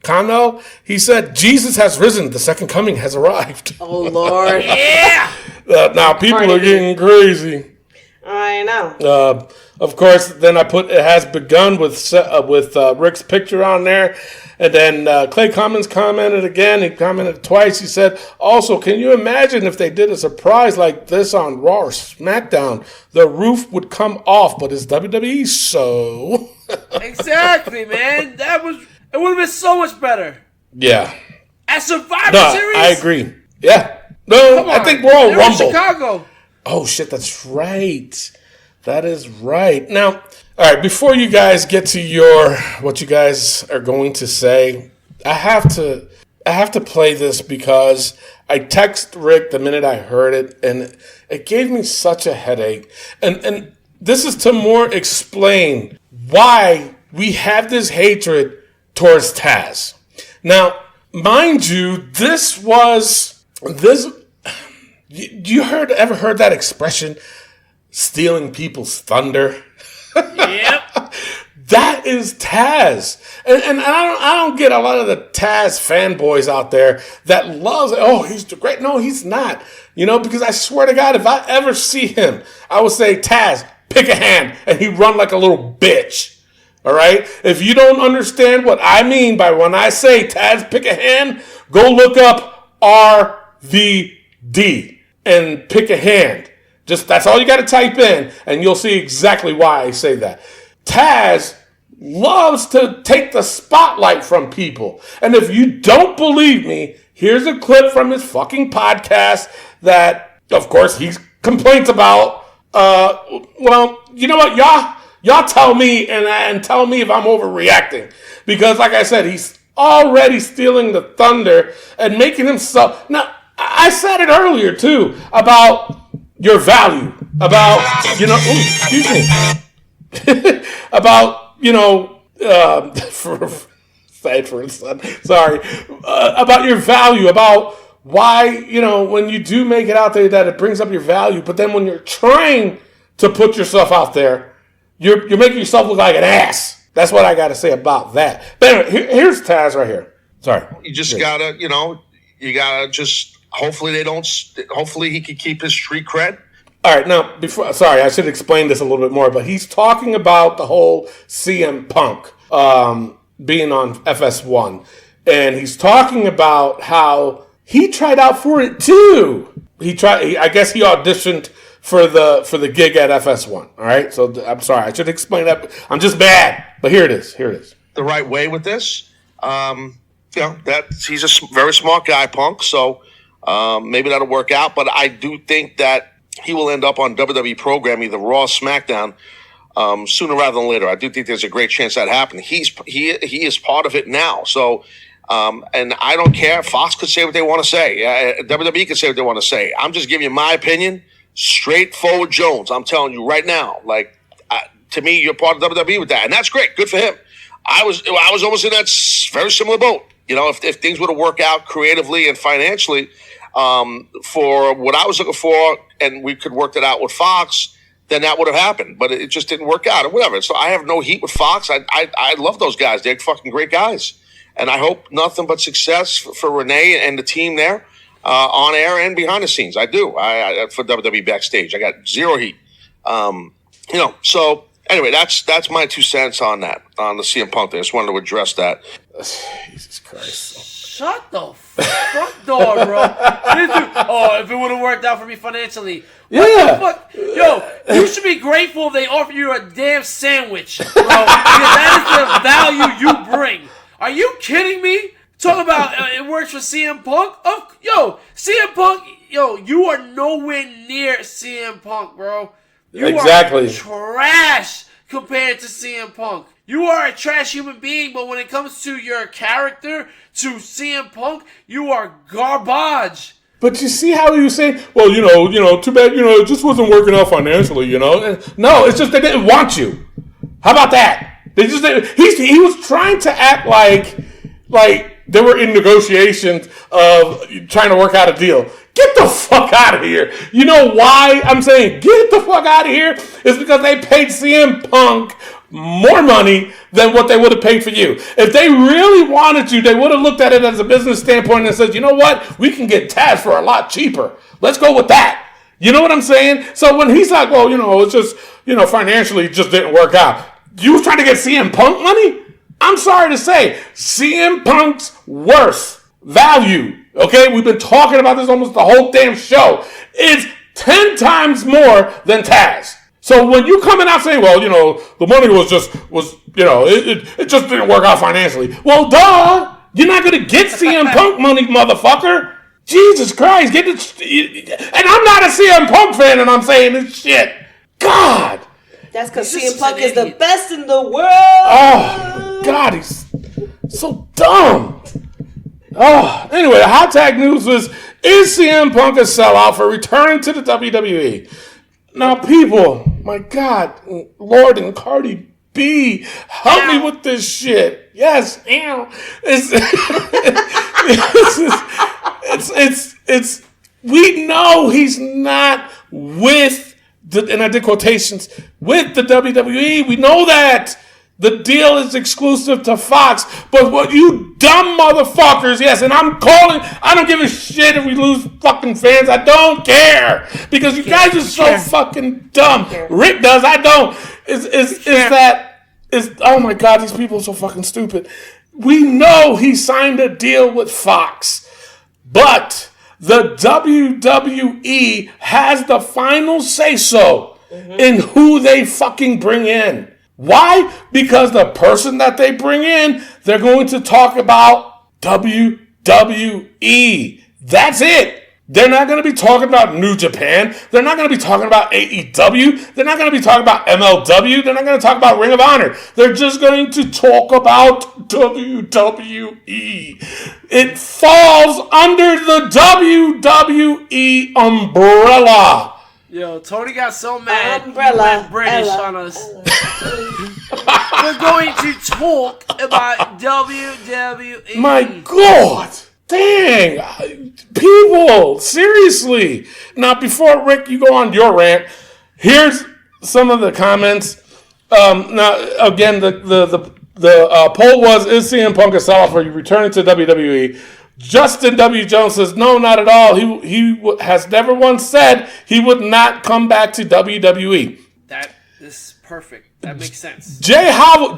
Connell, he said, Jesus has risen. The second coming has arrived. Oh, Lord. Yeah. Now people are getting crazy. I know. Of course, then I put it has begun with Rick's picture on there. And then Clay Cummins commented again. He commented twice. He said, also, can you imagine if they did a surprise like this on Raw or SmackDown? The roof would come off, but it's WWE, so. Exactly, man. It would have been so much better. Yeah. At Survivor Series? I agree. Yeah. No, I think Royal They're Rumble. in Chicago. Oh, shit, that's right. That is right. Now, all right, before you guys get to what you guys are going to say, I have to play this because I texted Rick the minute I heard it, and it gave me such a headache. And this is to more explain why we have this hatred towards Taz. Now, mind you, you ever heard that expression, stealing people's thunder? Yep. That is Taz. And I don't get a lot of the Taz fanboys out there that loves, oh, he's great. No, he's not. Because I swear to God, if I ever see him, I will say, Taz, pick a hand. And he run like a little bitch. All right? If you don't understand what I mean by when I say Taz, pick a hand, go look up RVD and pick a hand. Just that's all you got to type in, and you'll see exactly why I say that. Taz loves to take the spotlight from people. And if you don't believe me, here's a clip from his fucking podcast that, of course, he complains about. Well, you know what? Y'all tell me and tell me if I'm overreacting. Because, like I said, he's already stealing the thunder and making himself... Now, I said it earlier, too, about your value, about, excuse me, about, for his son, sorry, about your value, about why, when you do make it out there that it brings up your value, but then when you're trying to put yourself out there, you're making yourself look like an ass. That's what I got to say about that. But anyway, here's Taz right here. Sorry. You just gotta, hopefully he can keep his street cred. All right, now, I should explain this a little bit more, but he's talking about the whole CM Punk being on FS1, and he's talking about how he tried out for it too. I guess he auditioned for the gig at FS1. All right, so I'm sorry, I should explain that. I'm just bad, but here it is. The right way with this, he's a very smart guy, Punk. So maybe that'll work out. But I do think that he will end up on WWE program, either Raw or SmackDown, sooner rather than later. I do think there's a great chance that happens. He is part of it now. So, and I don't care. Fox could say what they want to say. WWE could say what they want to say. I'm just giving you my opinion. Straightforward Jones. I'm telling you right now. To me, you're part of WWE with that, and that's great. Good for him. I was almost in that very similar boat. If things were to work out creatively and financially. For what I was looking for, and we could work that out with Fox, then that would have happened. But it just didn't work out or whatever. So I have no heat with Fox. I love those guys. They're fucking great guys. And I hope nothing but success for Renee and the team there, on air and behind the scenes. I do. I for WWE backstage, I got zero heat. So anyway, that's my 2 cents on that, on the CM Punk thing. I just wanted to address that. Jesus Christ. Shut the front door, bro. If it would have worked out for me financially. What the fuck? Yo, you should be grateful they offer you a damn sandwich, bro. Because that is the value you bring. Are you kidding me? Talk about it works for CM Punk? CM Punk, you are nowhere near CM Punk, bro. You Exactly. are trash compared to CM Punk. You are a trash human being, but when it comes to your character, to CM Punk, you are garbage. But you see how he was saying, well, too bad, it just wasn't working out financially, And no, it's just they didn't want you. How about that? They just he was trying to act like they were in negotiations of trying to work out a deal. Get the fuck out of here. You know why I'm saying get the fuck out of here? It's because they paid CM Punk more money than what they would have paid for you. If they really wanted you, they would have looked at it as a business standpoint and said, you know what? We can get Taz for a lot cheaper. Let's go with that. You know what I'm saying? So when he's like, well, it's just, financially it just didn't work out. You was trying to get CM Punk money? I'm sorry to say, CM Punk's worth value, okay? We've been talking about this almost the whole damn show. It's 10 times more than Taz. So when you coming out saying, well, the money was it just didn't work out financially. Well, duh. You're not going to get CM Punk money, motherfucker. Jesus Christ. And I'm not a CM Punk fan, and I'm saying this shit. God. That's because CM Punk is the best in the world. Oh, God, he's so dumb. Oh, anyway, the hot tag news was, is CM Punk a sellout for returning to the WWE? Now, people, my God, Lord and Cardi B, help me with this shit. Yes, it's we know he's not with and I did quotations, with the WWE. We know that. The deal is exclusive to Fox. But what you dumb motherfuckers, yes, and I'm calling, I don't give a shit if we lose fucking fans. I don't care. Because you guys are so fucking dumb. Rick does, I don't. Oh my God, these people are so fucking stupid. We know he signed a deal with Fox. But the WWE has the final say-so in who they fucking bring in. Why? Because the person that they bring in, they're going to talk about WWE. That's it. They're not going to be talking about New Japan. They're not going to be talking about AEW. They're not going to be talking about MLW. They're not going to talk about Ring of Honor. They're just going to talk about WWE. It falls under the WWE umbrella. Yo, Tony got so mad he Umbrella. went British on us. We're going to talk about WWE. My God. Dang. People. Seriously. Now, before, Rick, you go on your rant, here's some of the comments. Now, again, the poll was, is CM Punk a sellout for returning to WWE? Justin W. Jones says, no, not at all. He has never once said he would not come back to WWE. That is perfect. That makes sense. Jay Howell?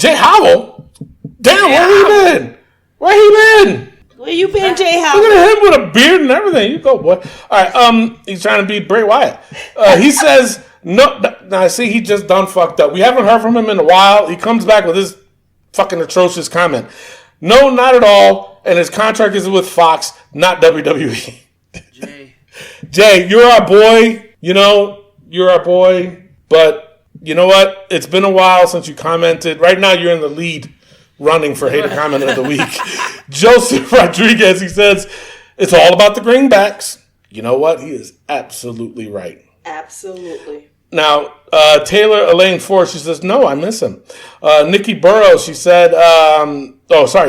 Damn, where he been? Where he been? Where you been, Jay Howell? Look at him with a beard and everything. You go, boy. All right, he's trying to beat Bray Wyatt. He says, no, I see he just done fucked up. We haven't heard from him in a while. He comes back with this fucking atrocious comment. No, not at all. And his contract is with Fox, not WWE. Jay, you're our boy. You're our boy. But you know what? It's been a while since you commented. Right now, you're in the lead running for Hater Comment of the Week. Joseph Rodriguez, he says, it's all about the greenbacks. You know what? He is absolutely right. Absolutely. Now, Taylor Elaine Ford, she says, no, I miss him. Nikki Burrow, she said,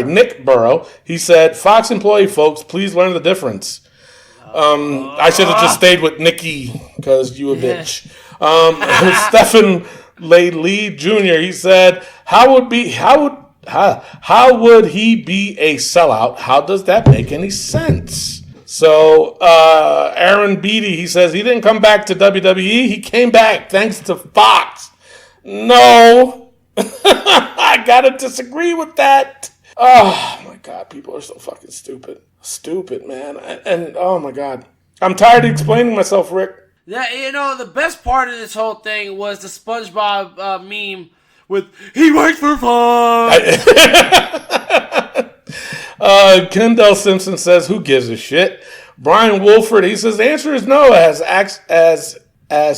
Nick Burrow, he said, Fox employee folks, please learn the difference. I should have just stayed with Nikki because you a bitch. Stephen Lee Jr., he said, how would How would he be a sellout? How does that make any sense? So Aaron Beatty, he says he didn't come back to WWE. He came back thanks to Fox. No, I gotta disagree with that. Oh my God, people are so fucking stupid. Stupid, man. And oh my God, I'm tired of explaining myself, Rick. Yeah, the best part of this whole thing was the SpongeBob meme with "He works for fun." Kendall Simpson says, "Who gives a shit?" Brian Wolford, he says, "The answer is no, as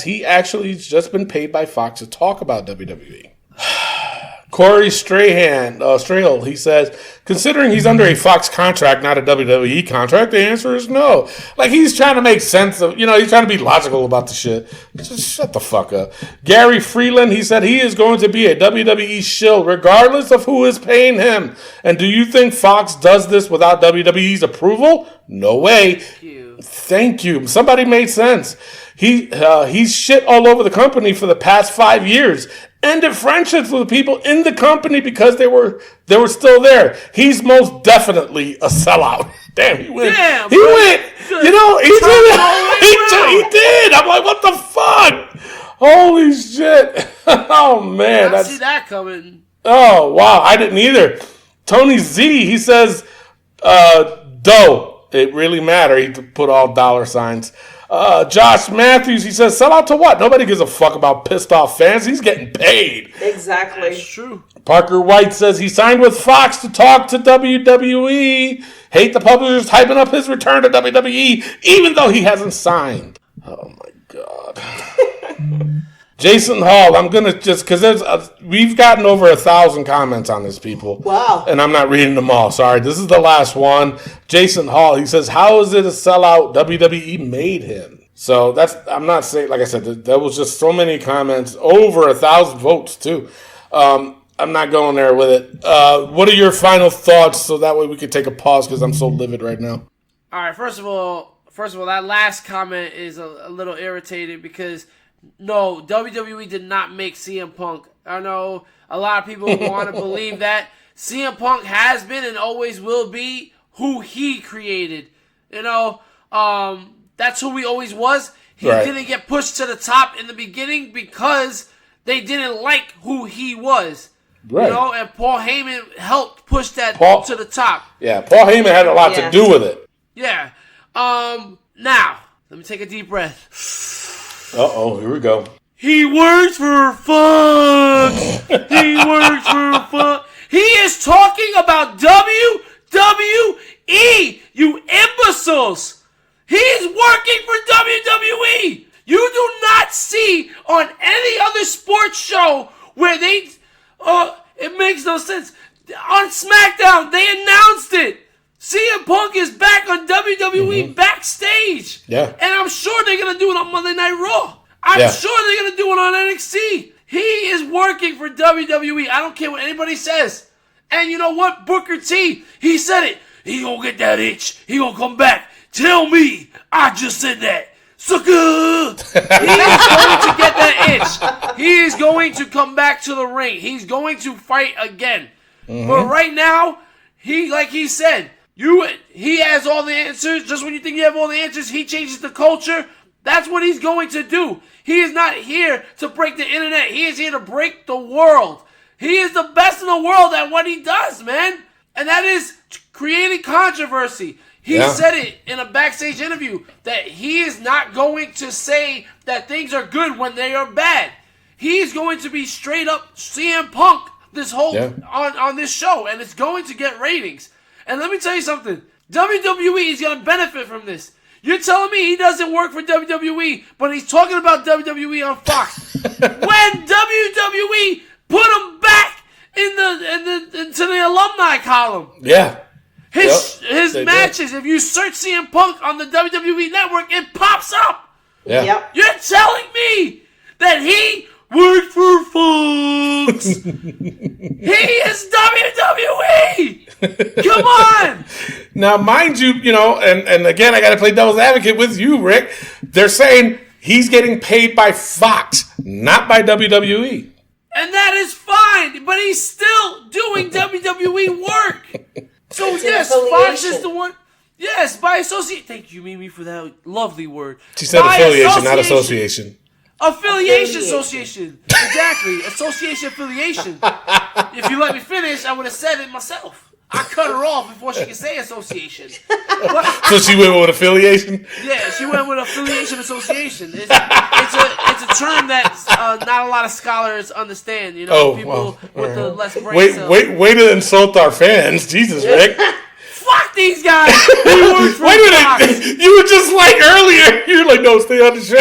he actually has just been paid by Fox to talk about WWE." Corey Strahill, he says, "Considering he's under a Fox contract, not a WWE contract, the answer is no." Like, he's trying to make sense of, he's trying to be logical about the shit. Just shut the fuck up. Gary Freeland, he said he is going to be a WWE shill regardless of who is paying him. And do you think Fox does this without WWE's approval? No way. Thank you. Somebody made sense. He's shit all over the company for the past 5 years. Ended friendships with people in the company because they were still there. He's most definitely a sellout. Damn, he went. Damn, he bro. went. He did. I'm like, what the fuck? Holy shit. Oh man, I see that coming. Oh wow, I didn't either. Tony Z, he says, "Dough. It really matter." He put all dollar signs. Josh Matthews, he says, "Sell out to what? Nobody gives a fuck about pissed off fans. He's getting paid." Exactly. That's true. Parker White says he signed with Fox to talk to WWE. Hate the publishers hyping up his return to WWE, even though he hasn't signed. Oh my God. Jason Hall, I'm gonna just because we've gotten over 1,000 comments on this, people. Wow. And I'm not reading them all. Sorry, this is the last one. Jason Hall, he says, "How is it a sellout? WWE made him." So I'm not saying, like I said, there was just so many comments, over 1,000 votes too. I'm not going there with it. What are your final thoughts, so that way we can take a pause because I'm so livid right now. All right, first of all, that last comment is a little irritated because. No, WWE did not make CM Punk. I know a lot of people want to believe that. CM Punk has been and always will be who he created. That's who he always was. He didn't get pushed to the top in the beginning because they didn't like who he was. Right. And Paul Heyman helped push that to the top. Yeah, Paul Heyman had a lot to do with it. Yeah. Now, let me take a deep breath. Uh-oh, here we go. He works for Focks. He works for Focks. He is talking about WWE, you imbeciles. He's working for WWE. You do not see on any other sports show where it makes no sense. On SmackDown, they announced it. CM Punk is back on WWE backstage. Yeah. And I'm sure they're going to do it on Monday Night Raw. I'm sure they're going to do it on NXT. He is working for WWE. I don't care what anybody says. And you know what? Booker T, he said it. He going to get that itch. He going to come back. Tell me I just said that. Sucker! He is going to get that itch. He is going to come back to the ring. He's going to fight again. But right now, like he said, he has all the answers. Just when you think you have all the answers, he changes the culture. That's what he's going to do. He is not here to break the internet. He is here to break the world. He is the best in the world at what he does, man. And that is creating controversy. He said it in a backstage interview that he is not going to say that things are good when they are bad. He's going to be straight up CM Punk this whole on this show, and it's going to get ratings. And let me tell you something. WWE is going to benefit from this. You're telling me he doesn't work for WWE, but he's talking about WWE on Fox. When WWE put him back into the alumni column. Yeah. His matches, if you search CM Punk on the WWE network, it pops up. Yeah. Yep. You're telling me that he worked for Focks. He is WWE. Come on. Now, mind you, and again, I got to play devil's advocate with you, Rick. They're saying he's getting paid by Fox, not by WWE. And that is fine, but he's still doing WWE work. So yes, Fox is the one. Yes, by association. Thank you, Mimi, for that lovely word. She said by affiliation, not association. Affiliation association. Exactly. Association affiliation. If you let me finish, I would have said it myself. I cut her off before she could say association. So she went with affiliation? Yeah, she went with affiliation association. It's a term that not a lot of scholars understand. You know, people with the less brain cells. Way to insult our fans. Jesus, Rick. Fuck these guys. Wait a minute. You were just like earlier. You're like, no, stay on the show.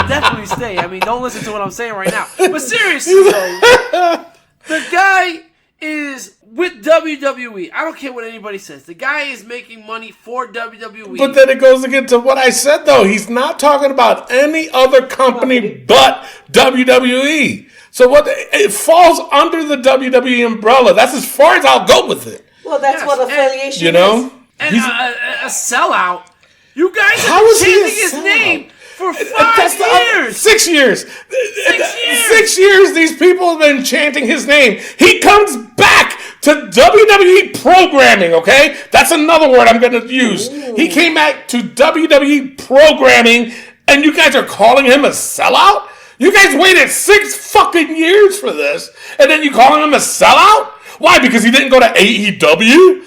Definitely stay. I mean, don't listen to what I'm saying right now. But seriously, though, the guy is with WWE. I don't care what anybody says. The guy is making money for WWE. But then it goes again to what I said, though. He's not talking about any other company but WWE. So it falls under the WWE umbrella. That's as far as I'll go with it. Well, that's what affiliation is. You know? And a sellout. You guys How have is been he a changing his sellout? name for 5 years. 6 years. 6 years these people have been chanting his name. He comes back to WWE programming, okay? That's another word I'm going to use. Ooh. He came back to WWE programming, and you guys are calling him a sellout? You guys waited 6 fucking years for this, and then you calling him a sellout? Why? Because he didn't go to AEW?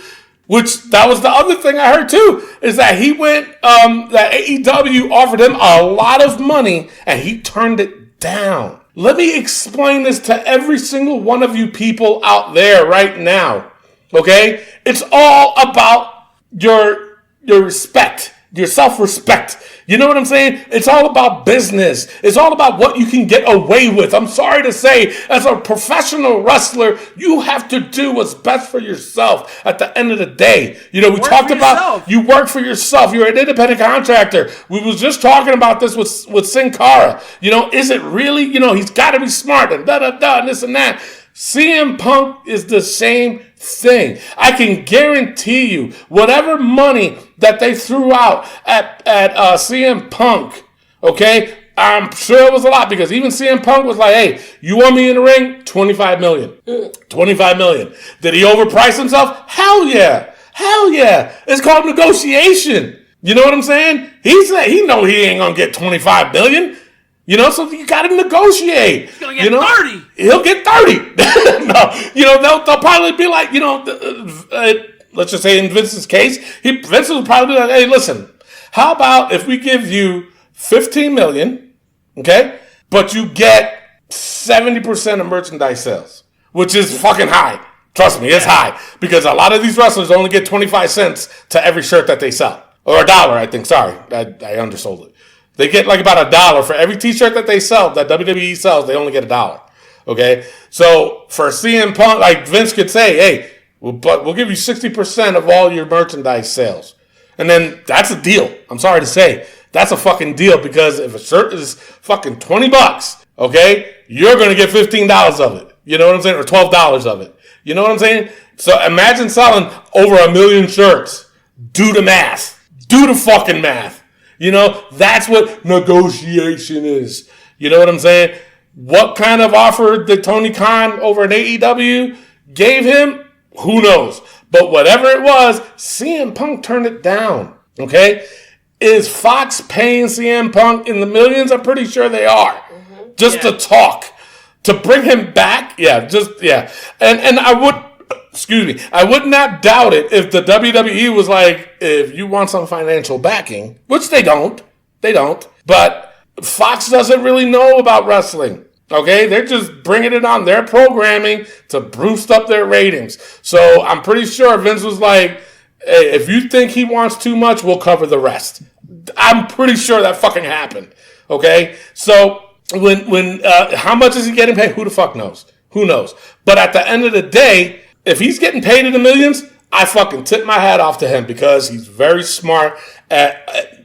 Which, that was the other thing I heard too, is that he went, that AEW offered him a lot of money and he turned it down. Let me explain this to every single one of you people out there right now, okay? It's all about your respect, your self-respect. You know what I'm saying? It's all about business. It's all about what you can get away with. I'm sorry to say, as a professional wrestler, you have to do what's best for yourself at the end of the day. You know, we talked about you work for yourself. You're an independent contractor. We was just talking about this with Sin Cara. You know, is it really, you know, he's got to be smart and and this and that. CM Punk is the same thing. I can guarantee you, whatever money that they threw out at CM Punk, okay, I'm sure it was a lot because even CM Punk was like, hey, you want me in the ring? $25 million. $25 million. Did he overprice himself? Hell yeah. Hell yeah. It's called negotiation. You know what I'm saying? He know he ain't going to get $25 million. You know, so you got to negotiate. He's going to get 30. He'll get 30. No, you know, they'll probably be like, you know, let's just say in Vince's case, Vince will probably be like, hey, listen, how about if we give you $15 million, okay, but you get 70% of merchandise sales, which is fucking high. Trust me, it's high. Because a lot of these wrestlers only get 25 cents to every shirt that they sell. Or $1, I think. Sorry, I undersold it. They get like about $1 for every t-shirt that they sell, that WWE sells, they only get $1. Okay? So for CM Punk, like Vince could say, hey, we'll give you 60% of all your merchandise sales. And then that's a deal. I'm sorry to say. That's a fucking deal because if a shirt is fucking $20, okay, you're going to get $15 of it. You know what I'm saying? Or $12 of it. You know what I'm saying? So imagine selling over 1 million shirts. Do the math. Do the fucking math. You know, that's what negotiation is. You know what I'm saying? What kind of offer did Tony Khan over at AEW gave him? Who knows? But whatever it was, CM Punk turned it down. Okay? Is Fox paying CM Punk in the millions? I'm pretty sure they are. Mm-hmm. Just to talk. To bring him back? Yeah, And I would not doubt it if the WWE was like, if you want some financial backing, which they don't. But Fox doesn't really know about wrestling. Okay? They're just bringing it on their programming to boost up their ratings. So I'm pretty sure Vince was like, hey, if you think he wants too much, we'll cover the rest. I'm pretty sure that fucking happened. Okay? So when how much is he getting paid? Who the fuck knows? Who knows? But at the end of the day, if he's getting paid in the millions, I fucking tip my hat off to him because he's very smart at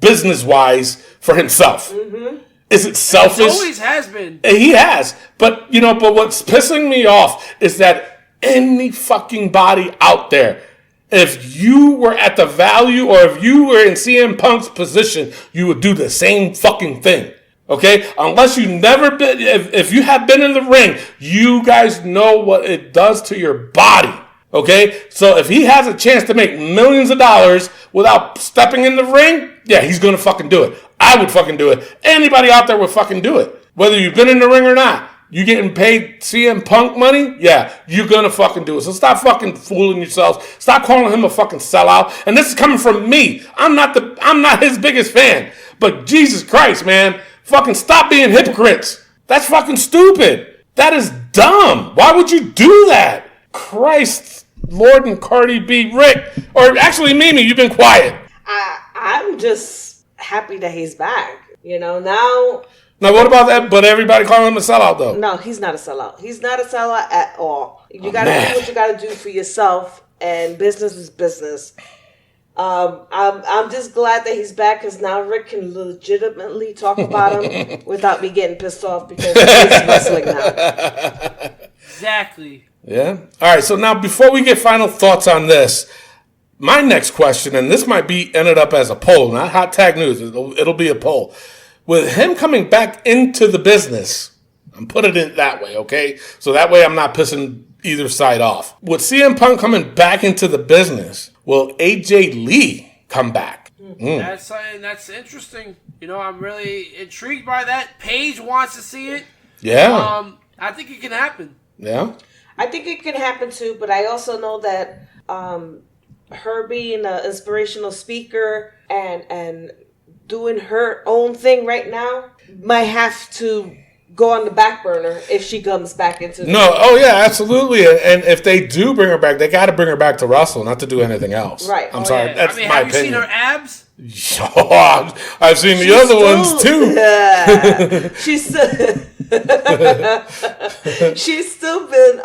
business-wise for himself. Mm-hmm. Is it selfish? It always has been. He has. But, you know, but what's pissing me off is that any fucking body out there, if you were at the value or if you were in CM Punk's position, you would do the same fucking thing. Okay, unless you never been, if you have been in the ring, you guys know what it does to your body. Okay, so if he has a chance to make millions of dollars without stepping in the ring, yeah, he's gonna fucking do it. I would fucking do it. Anybody out there would fucking do it, whether you've been in the ring or not. You getting paid CM Punk money? Yeah, you're gonna fucking do it. So stop fucking fooling yourselves. Stop calling him a fucking sellout. And this is coming from me. I'm not his biggest fan. But Jesus Christ, man, fucking stop being hypocrites. That's fucking stupid. That is dumb. Why would you do that? Christ, Lord and Cardi B, Rick, or actually Mimi, you've been quiet. I'm just happy that he's back. You know, now. Now, what about that? But everybody calling him a sellout, though. No, he's not a sellout. He's not a sellout at all. You got to do what you got to do for yourself, and business is business. I'm just glad that he's back because now Rick can legitimately talk about him without me getting pissed off because he's wrestling now. Exactly. Yeah. All right. So now, before we get final thoughts on this, my next question, and this might be ended up as a poll, not hot tag news. It'll be a poll. With him coming back into the business, I'm putting it that way, okay? So that way I'm not pissing either side off. With CM Punk coming back into the business, will AJ Lee come back? That's interesting. You know, I'm really intrigued by that. Paige wants to see it. Yeah. I think it can happen. Yeah. I think it can happen too, but I also know that her being an inspirational speaker and doing her own thing right now might have to go on the back burner if she comes back into the No, oh yeah, absolutely. And if they do bring her back, they got to bring her back to wrestle, not to do anything else. Right. I'm sorry. Yeah. That's I mean, my have opinion. you seen her abs? I've seen the other ones too. Yeah. She's still been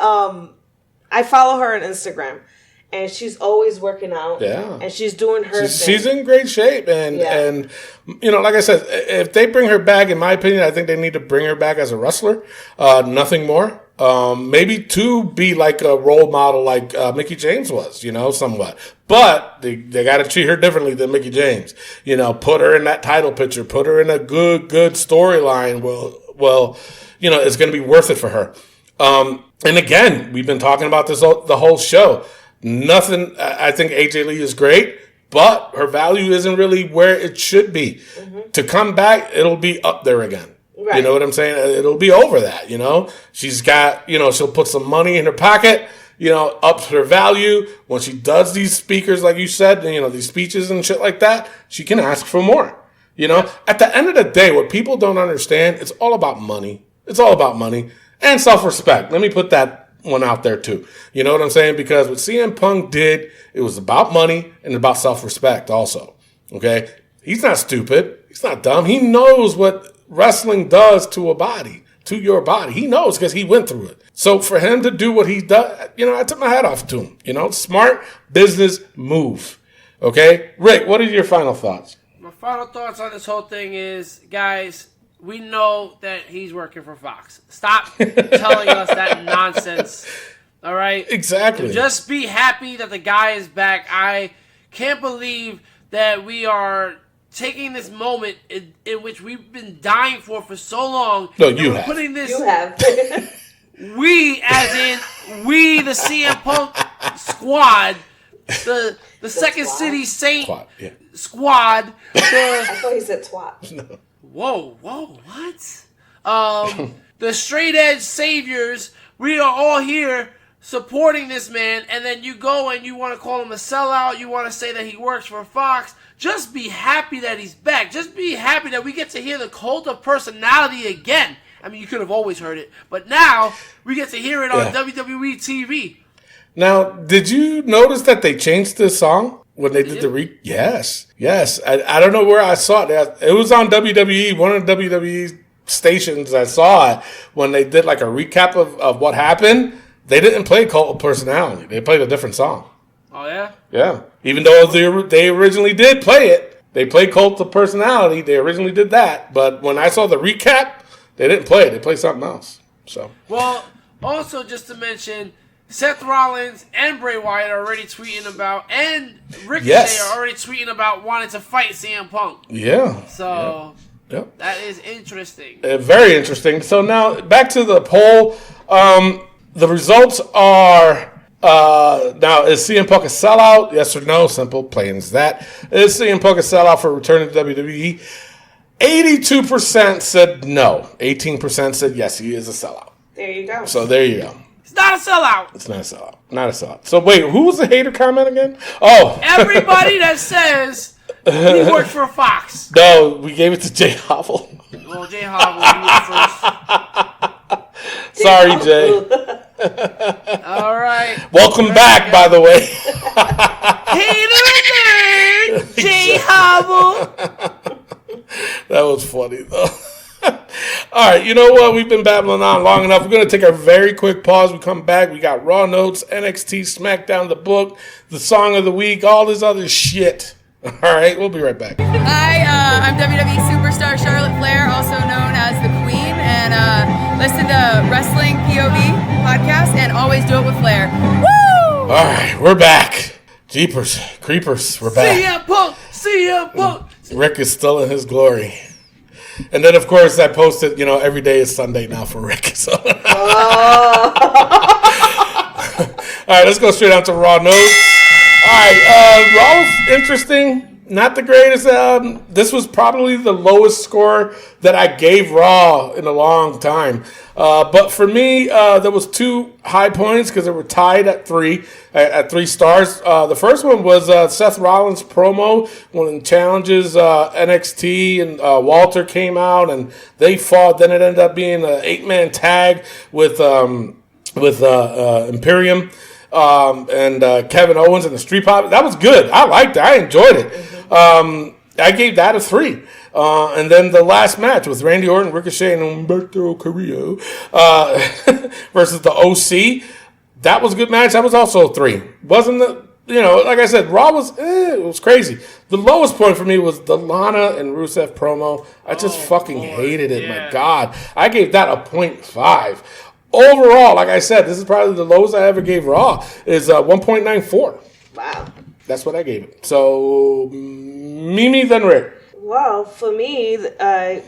I follow her on Instagram. And she's always working out. Yeah. And she's doing her thing. She's in great shape. And you know, like I said, if they bring her back, in my opinion, I think they need to bring her back as a wrestler. Nothing more. Maybe to be like a role model like Mickie James was, you know, somewhat. But they got to treat her differently than Mickie James. You know, put her in that title picture. Put her in a good storyline. Well, you know, it's going to be worth it for her. And again, we've been talking about this the whole show. Nothing. I think AJ Lee is great, but her value isn't really where it should be. Mm-hmm. To come back, it'll be up there again. Right. You know what I'm saying? It'll be over that. You know, she's got. You know, she'll put some money in her pocket. You know, ups her value when she does these speakers, like you said. You know, these speeches and shit like that. She can ask for more. You know, at the end of the day, what people don't understand, it's all about money. It's all about money and self-respect. Let me put that one out there too. You know what I'm saying? Because what CM Punk did, it was about money and about self-respect also. Okay? He's not stupid. He's not dumb. He knows what wrestling does to a body, to your body. He knows because he went through it. So for him to do what he does, you know, I took my hat off to him. You know, smart business move. Okay? Rick, what are your final thoughts? My final thoughts on this whole thing is, guys, we know that he's working for Fox. Stop telling us that nonsense. All right? Exactly. Just be happy that the guy is back. I can't believe that we are taking this moment in which we've been dying for so long. No, you have. Putting this, You have. we, as in we, the CM Punk squad, the Second squad? City Saint I squad. thought he said twat. No. Whoa, what? The straight edge saviors, we are all here supporting this man, and then you go and you want to call him a sellout, you want to say that he works for Fox. Just be happy that he's back. Just be happy that we get to hear the cult of personality again. I mean, you could have always heard it, but now we get to hear it on WWE TV. Now, did you notice that they changed the song? When they did the Yes. I don't know where I saw it. It was on WWE, one of the WWE stations. I saw it when they did like a recap of what happened. They didn't play Cult of Personality. They played a different song. Oh, yeah? Yeah. Even though they originally did play it. They played Cult of Personality. They originally did that. But when I saw the recap, they didn't play it. They played something else. So. Well, also just to mention, Seth Rollins and Bray Wyatt are already tweeting about, and Ricochet are already tweeting about wanting to fight CM Punk. Yeah. So, Yep. That is interesting. Very interesting. So now back to the poll. The results are now, is CM Punk a sellout? Yes or no? Simple, plain as that. Is CM Punk a sellout for returning to WWE? 82% said no. 18% said yes, he is a sellout. There you go. So there you go. It's not a sellout. It's not a sellout. Not a sellout. So wait, who was the hater comment again? Oh. Everybody that says he worked for Fox. No, we gave it to Jay Hobble. Well, Jay Hobble, you were first. Sorry, Jay. All right. Welcome back, by the way. Hater alert, Jay Hobble. That was funny, though. All right, you know what? We've been babbling on long enough. We're going to take a very quick pause. We come back. We got Raw Notes, NXT, SmackDown, the book, the Song of the Week, all this other shit. All right, we'll be right back. Hi, I'm WWE superstar Charlotte Flair, also known as the Queen, and listen to Wrestling POV podcast and always do it with Flair. Woo! All right, we're back. Jeepers, creepers, we're back. CM Punk. Rick is still in his glory. And then, of course, I posted, every day is Sunday now for Rick. So. All right, let's go straight on to Raw Notes. All right, Raw was interesting. Not the greatest. This was probably the lowest score that I gave Raw in a long time. But for me, there was 2 high points because they were tied at 3 stars. The first one was Seth Rollins' promo when he challenges NXT and Walter came out and they fought. Then it ended up being an 8-man tag with Imperium. And Kevin Owens and the Street Pop. That was good. I liked it. I enjoyed it. I gave that a 3. And then the last match with Randy Orton, Ricochet, and Humberto Carrillo versus the OC. That was a good match. That was also a 3. Wasn't like I said, Raw was it was crazy. The lowest point for me was the Lana and Rusev promo. I just hated it. Yeah. My God. I gave that a 0.5. Overall, like I said, this is probably the lowest I ever gave Raw, is 1.94. Wow. That's what I gave it. So, Mimi, then Rick. Well, for me,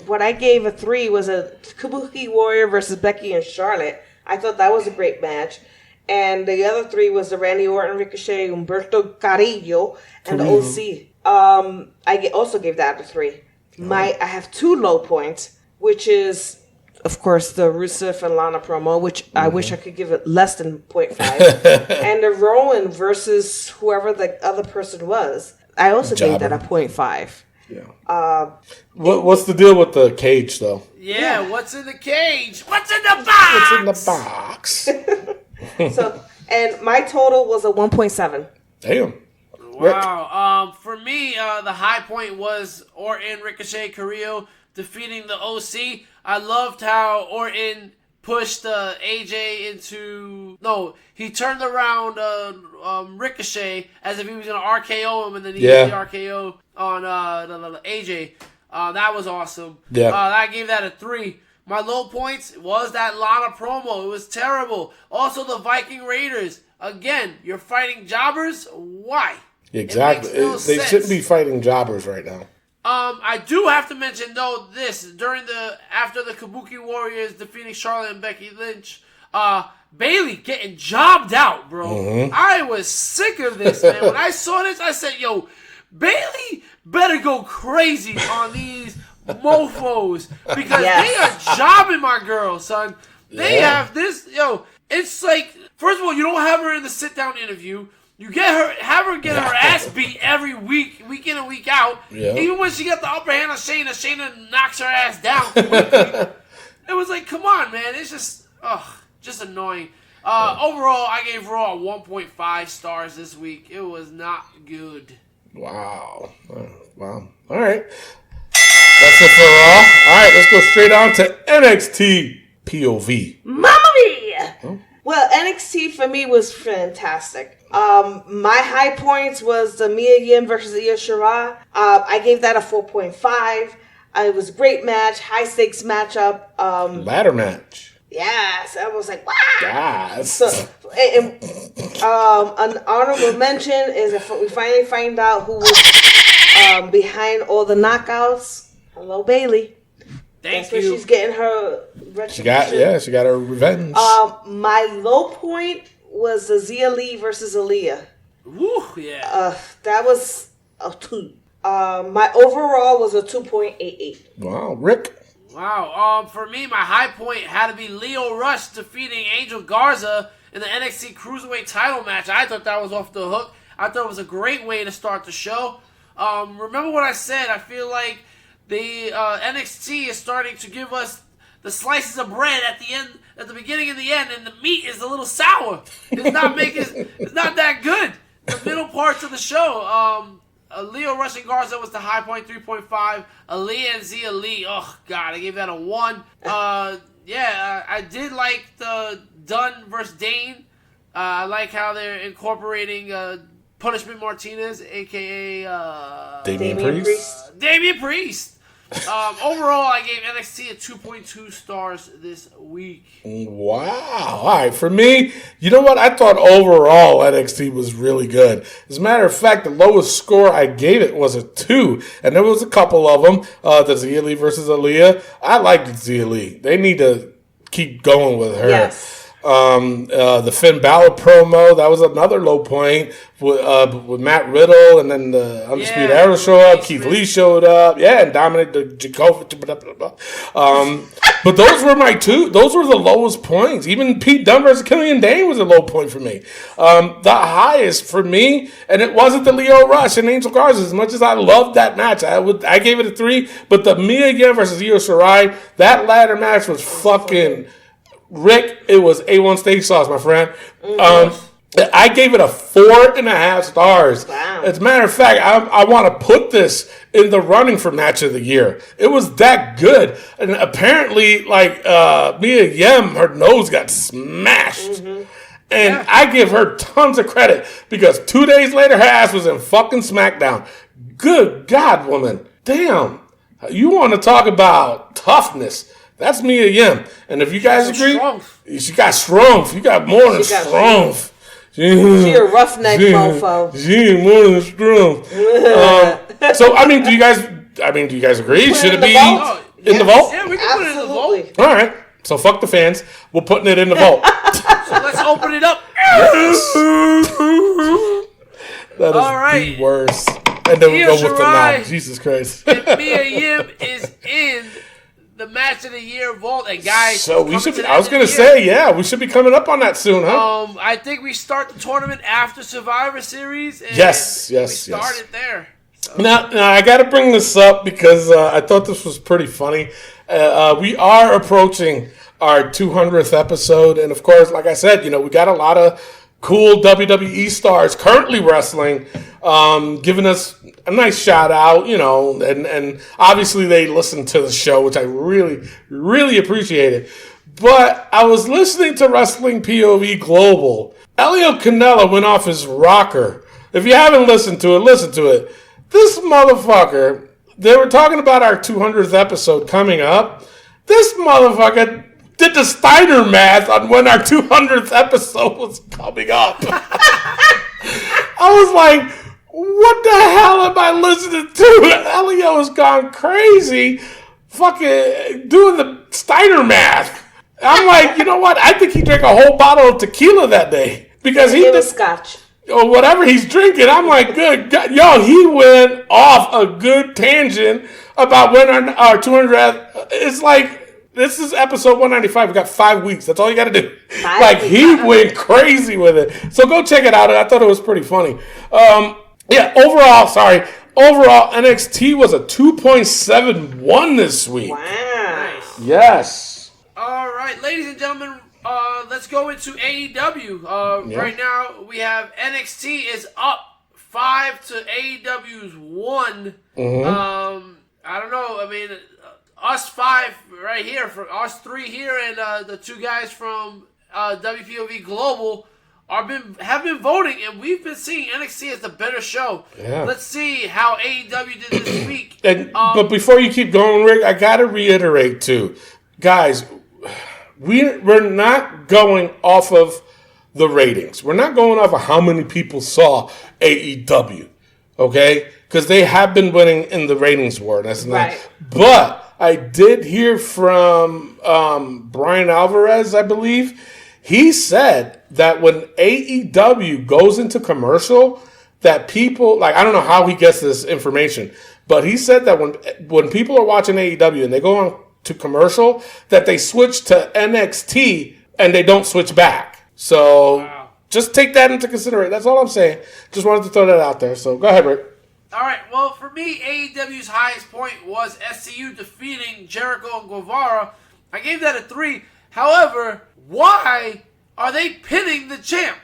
what I gave a 3 was a Kabuki Warrior versus Becky and Charlotte. I thought that was a great match. And the other 3 was the Randy Orton, Ricochet, Humberto Carrillo, and the OC. I also gave that a 3. I have 2 low points, which is, of course, the Rusev and Lana promo, which I wish I could give it less than 0.5. And the Rowan versus whoever the other person was. I also gave that a 0.5. Yeah. What's the deal with the cage, though? Yeah, what's in the cage? What's in the box? What's in the box? So, and my total was a 1.7. Damn. Wow. For me, the high point was Orton, Ricochet, Carrillo defeating the OC. I loved how Orton pushed AJ into... No, he turned around Ricochet as if he was going to RKO him, and then he did the RKO on AJ. That was awesome. Yeah. I gave that a 3. My low points was that Lana promo. It was terrible. Also, the Viking Raiders. Again, you're fighting jobbers? Why? Exactly. They shouldn't be fighting jobbers right now. I do have to mention though this after the Kabuki Warriors defeating Charlotte and Becky Lynch, Bayley getting jobbed out, bro. Mm-hmm. I was sick of this, man. When I saw this, I said, "Yo, Bayley better go crazy on these mofos because they are jobbing my girl, son. They have this, It's like, first of all, you don't have her in the sit-down interview. You have her get her ass beat every week in and week out. Yeah. Even when she got the upper hand on Shayna knocks her ass down quickly. It was like, come on, man. It's just annoying. Overall, I gave Raw 1.5 stars this week. It was not good. Wow. All right. That's it for Raw. All right, let's go straight on to NXT POV. Mamma mia! Huh? Well, NXT for me was fantastic. My high points was the Mia Yim versus Io Shirai. I gave that a 4.5. It was a great match, high stakes matchup. Ladder match. Yes, I was like, wow. Yes. So, an honorable mention is if we finally find out who was behind all the knockouts. Hello, Bayley. Thank That's where you. she's getting her retribution. She got her revenge. My low point was the Zia Lee versus Aaliyah. Woo, yeah. That was a 2. My overall was a 2.88. Wow, Rick. Wow. For me, my high point had to be Lio Rush defeating Angel Garza in the NXT Cruiserweight title match. I thought that was off the hook. I thought it was a great way to start the show. Remember what I said? I feel like the NXT is starting to give us the slices of bread at the end, at the beginning and the end, and the meat is a little sour. It's not that good. The middle parts of the show. Lio Rush and Garza was the high point, 3.5. Aaliyah and Zia Lee, oh god, I gave that a 1. I did like the Dunn versus Dane. I like how they're incorporating Punishment Martinez, aka Damian Priest. Damian Priest. Overall, I gave NXT a 2.2 stars this week. Wow. All right. For me, you know what? I thought overall NXT was really good. As a matter of fact, the lowest score I gave it was a 2. And there was a couple of them. The Zia Lee versus Aaliyah. I liked Zia Lee. They need to keep going with her. Yes. The Finn Balor promo, that was another low point with Matt Riddle, and then the Undisputed Era showed up, Keith Lee showed up, and Dominic Djokovic, but those were those were the lowest points. Even Pete Dunne versus Killian Dane was a low point for me. The highest for me, and it wasn't the Lio Rush and Angel Garza, as much as I loved that match, I gave it a 3, but the Mia Yim versus Io Shirai, that ladder match was fucking... Rick, it was A1 steak sauce, my friend. I gave it a 4.5 stars. Wow. As a matter of fact, I want to put this in the running for match of the year. It was that good. And apparently, Mia Yim, her nose got smashed. And I give her tons of credit because 2 days later, her ass was in fucking SmackDown. Good God, woman. Damn. You want to talk about toughness. That's Mia Yim. And if you guys agree, she got strength. You got more than strength. She a roughneck mofo. She ain't more than strength. So, do you guys agree? Should it be in the vote? Yeah, we can put it in the vote. All right. So, fuck the fans. We're putting it in the vote. So let's open it up. That is all right. the worst. And then we go with the Shirai nod. Jesus Christ. And Mia Yim is in the match of the year vault. And guys, so we should. I was gonna say, we should be coming up on that soon, huh? I think we start the tournament after Survivor Series. And yes. We started there. So. Now I got to bring this up because I thought this was pretty funny. We are approaching our 200th episode, and of course, like I said, we got a lot of cool WWE stars currently wrestling, giving us a nice shout out, and obviously they listen to the show, which I really, really appreciate it. But I was listening to Wrestling POV Global. Elio Canella went off his rocker. If you haven't listened to it, listen to it. This motherfucker, they were talking about our 200th episode coming up. This motherfucker did the Steiner math on when our 200th episode was coming up. I was like, what the hell am I listening to? Elio has gone crazy fucking doing the Steiner math. I'm like, you know what? I think he drank a whole bottle of tequila that day. Because he was scotch. Or whatever he's drinking. I'm like, good God. Yo, he went off a good tangent about when our 200th... It's like... This is episode 195. We got 5 weeks. That's all you got to do. He went crazy with it. So go check it out. I thought it was pretty funny. Overall, NXT was a 2.71 this week. Wow. Nice. Yes. All right, ladies and gentlemen, let's go into AEW. Right now, we have NXT is up 5 to AEW's 1. Mm-hmm. I don't know. Us 5 right here, for us 3 here, and the 2 guys from WPOV Global have been voting, and we've been seeing NXT as the better show. Yeah. Let's see how AEW did this week. But before you keep going, Rick, I got to reiterate too, guys, we're not going off of the ratings. We're not going off of how many people saw AEW, okay? Because they have been winning in the ratings war. That's not. Right. But I did hear from Brian Alvarez, I believe. He said that when AEW goes into commercial, that people, like, I don't know how he gets this information, but he said that when people are watching AEW and they go on to commercial, that they switch to NXT and they don't switch back. So just take that into consideration. That's all I'm saying. Just wanted to throw that out there. So go ahead, Rick. All right, well, for me, AEW's highest point was SCU defeating Jericho and Guevara. I gave that a 3. However, why are they pinning the champ?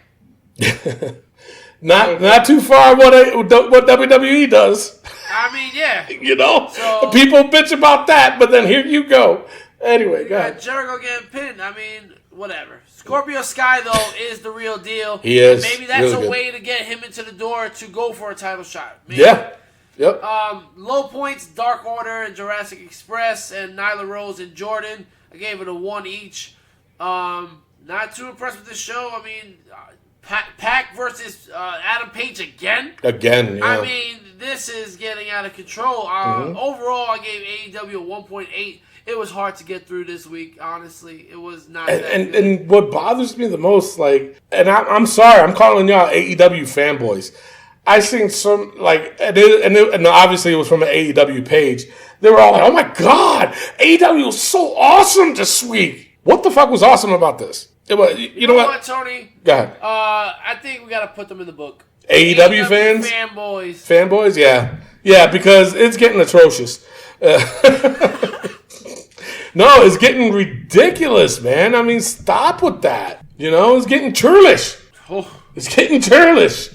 Not too far what WWE does. I mean, yeah. You know? So, people bitch about that, but then here you go. Anyway, go ahead. Jericho getting pinned. I mean, whatever. Scorpio Sky, though, is the real deal. He is. Maybe that's really a good. way to get him into the door to go for a title shot. Maybe. Yeah. Yep. Low points, Dark Order and Jurassic Express and Nyla Rose and Jordan. I gave it a 1 each. Not too impressed with this show. I mean, Pac versus Adam Page again. Again, yeah. I mean, this is getting out of control. Overall, I gave AEW a 1.8. It was hard to get through this week, honestly. It was not that good. And what bothers me the most, like, and I'm sorry, I'm calling y'all AEW fanboys. I seen some, like, and obviously it was from an AEW page. They were all like, oh my God, AEW was so awesome this week. What the fuck was awesome about this? It was, you know what, Tony? Go ahead. I think we got to put them in the book. AEW fans? Fanboys. Fanboys, yeah. Yeah, because it's getting atrocious. No, it's getting ridiculous, man. I mean, stop with that. You know, it's getting churlish. It's getting churlish.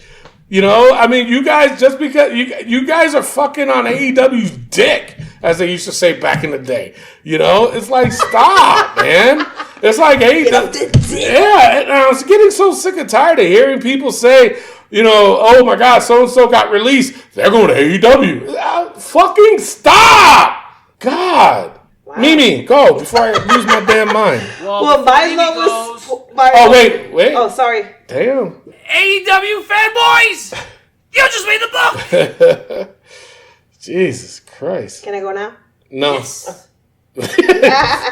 You know, I mean, you guys, just because you guys are fucking on AEW's dick, as they used to say back in the day. You know, it's like, stop, man. It's like, hey, yeah, and I was getting so sick and tired of hearing people say, you know, oh my God, so-and-so got released. They're going to AEW. Fucking stop. God. Wow. Mimi, go before I lose my damn mind. Well, my lowest. Oh, wait. Oh, sorry. Damn. AEW fanboys! You just made the book! Jesus Christ. Can I go now? No. Yes.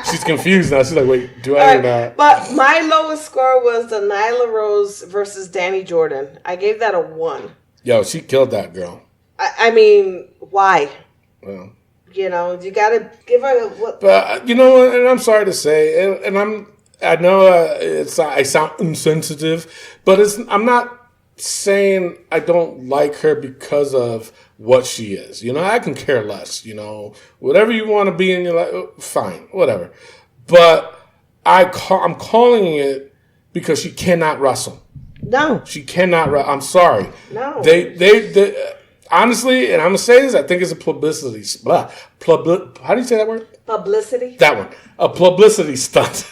She's confused now. She's like, wait, do I or not? But my lowest score was the Nyla Rose versus Danny Jordan. I gave that a 1. Yo, she killed that girl. I mean, why? Well. You know, you got to give her what. But, you know, and I'm sorry to say, and I know I sound insensitive, but I'm not saying I don't like her because of what she is. You know, I can care less. You know, whatever you want to be in your life, fine, whatever. But I'm calling it because she cannot wrestle. No, she cannot. I'm sorry. No, they honestly, and I'm gonna say this, I think it's a publicity. How do you say that word? Publicity. That one, a publicity stunt.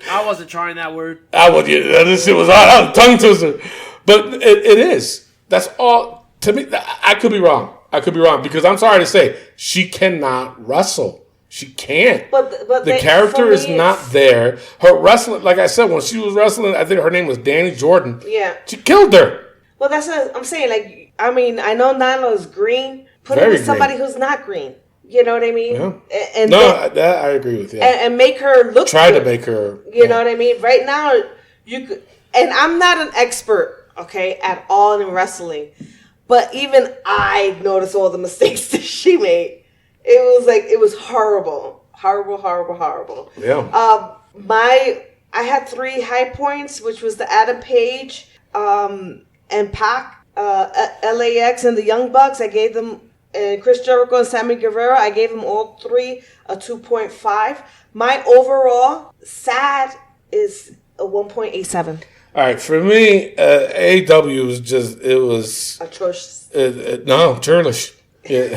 I wasn't trying that word. This shit was hard. Tongue twister. But it is. That's all. To me, I could be wrong. Because I'm sorry to say, she cannot wrestle. She can't. But the character is not there. Her wrestling, like I said, when she was wrestling, I think her name was Danny Jordan. Yeah. She killed her. Well, that's what I'm saying. Like, I mean, I know Nyla is green. Put her with somebody who's not green. You know what I mean? Yeah. And that I agree with you. And make her look Try good. to make her. You know what I mean? Right now, you could, and I'm not an expert, okay, at all in wrestling, but even I noticed all the mistakes that she made. It was horrible. Yeah. I had 3 high points, which was the Adam Page, and Pac, LAX, and the Young Bucks. I gave them. Chris Jericho and Sammy Guevara, I gave them all 3 a 2.5. My overall sad is a 1.87. All right, for me, AEW was just, it was atrocious. No, churlish. Yeah.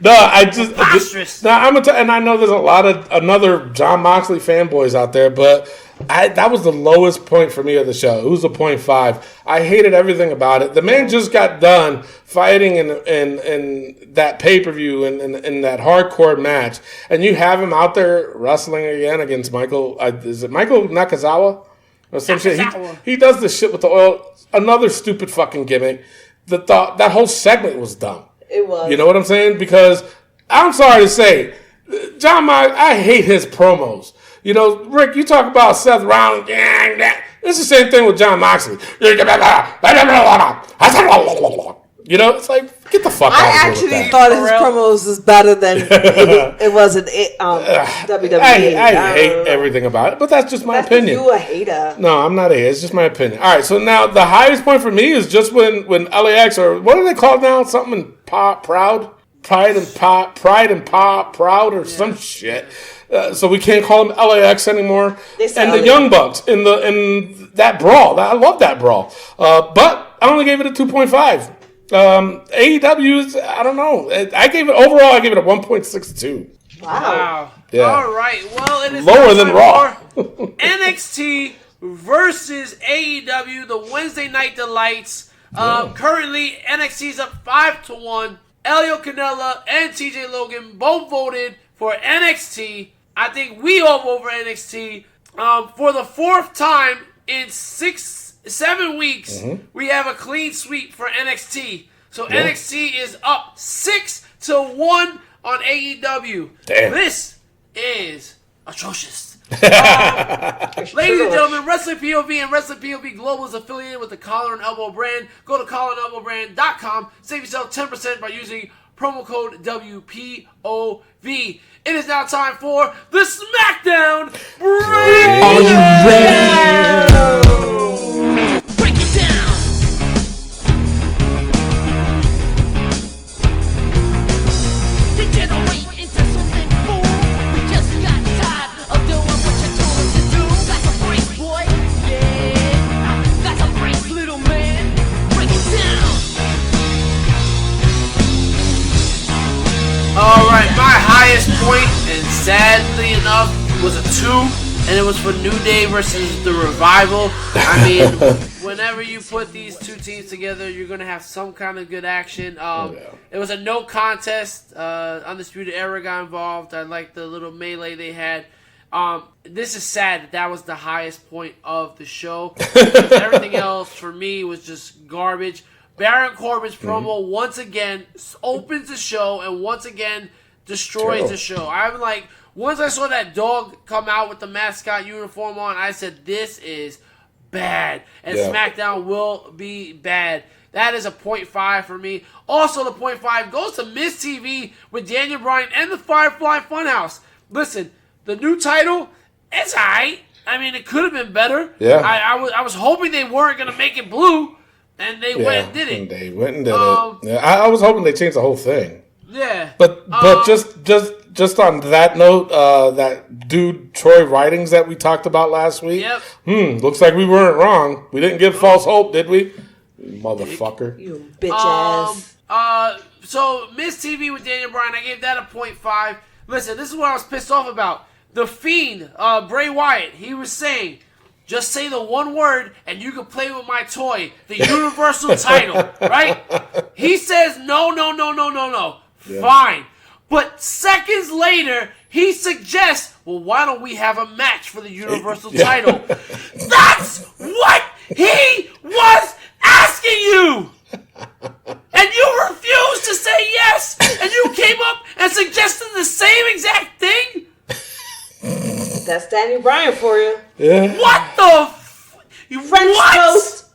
No, and I know there's a lot of another Jon Moxley fanboys out there, but that was the lowest point for me of the show. It was a 0.5. I hated everything about it. The man just got done fighting in that pay-per-view in that hardcore match, and you have him out there wrestling again against Michael. Is it Michael Nakazawa or some shit? He does this shit with the oil. Another stupid fucking gimmick. That whole segment was dumb. It was. You know what I'm saying? Because I'm sorry to say, John Mox, I hate his promos. You know, Rick, you talk about Seth Rollins. It's the same thing with John Moxley. You know, it's like, get the fuck out of here. I actually thought his promos was better than it was in WWE. I hate everything about it, but that's just my opinion. You a hater. No, I'm not a hater. It's just my opinion. All right, so now the highest point for me is just when LAX, or what do they call it now? Something proud? Pride and proud or some shit. So we can't call them LAX anymore. And the Young Bucks in that brawl. I love that brawl. But I only gave it a 2.5. AEW is, I don't know. I gave it a 1.62. Wow. Yeah. All right. Well, it is lower than Raw. NXT versus AEW, the Wednesday Night Delights. Currently, NXT's up 5-1. Elio Canella and TJ Logan both voted for NXT. I think we all vote for NXT. For the fourth time in 7 weeks, we have a clean sweep for NXT. So NXT is up 6-1 on AEW. Damn. This is atrocious. Ladies and gentlemen, Wrestling POV and Wrestling POV Global is affiliated with the Collar and Elbow brand. Go to collarandelbowbrand.com. Save yourself 10% by using promo code WPOV. It is now time for the SmackDown Breakdown. Are you ready? Break it down. Degenerate into something fool. We just got tired of doing what you told us to do. That's a break, boy. Yeah, that's a break, little man. Break it down. All right, my highest point, and sadly enough, was a 2, and it was for New Day versus The Revival. I mean, whenever you put these two teams together, you're going to have some kind of good action. It was a no contest. Undisputed Era got involved. I like the little melee they had. This is sad that was the highest point of the show. Everything else, for me, was just garbage. Baron Corbin's promo once again opens the show and once again destroys the show. I'm like, once I saw that dog come out with the mascot uniform on, I said, this is bad. And SmackDown will be bad. That is a 0.5 for me. Also, the 0.5 goes to Miz TV with Daniel Bryan and the Firefly Funhouse. Listen, the new title, it's alright. I mean, it could have been better. Yeah. I was hoping they weren't going to make it blue. And they went and did it. They went and did it. Yeah, I was hoping they changed the whole thing. Yeah. But just on that note, that dude Troy Ridings that we talked about last week. Yep. Looks like we weren't wrong. We didn't give false hope, did we? Motherfucker. You bitch ass. So Miz TV with Daniel Bryan, I gave that a 0.5. Listen, this is what I was pissed off about. The Fiend, Bray Wyatt, he was saying, just say the one word and you can play with my toy, the Universal title, right? He says, no. Yeah. Fine. But seconds later, he suggests, well, why don't we have a match for the Universal title? That's what he was asking you! And you refused to say yes! And you came up and suggested the same exact thing? That's Daniel Bryan for you. Yeah. What the you French toast.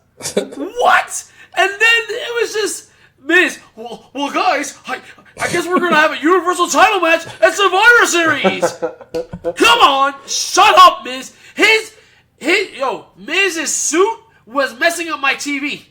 What? And then it was just Miz. Well, guys, I guess we're gonna have a Universal title match at Survivor Series. Come on, shut up, Miz. Miz's suit was messing up my TV.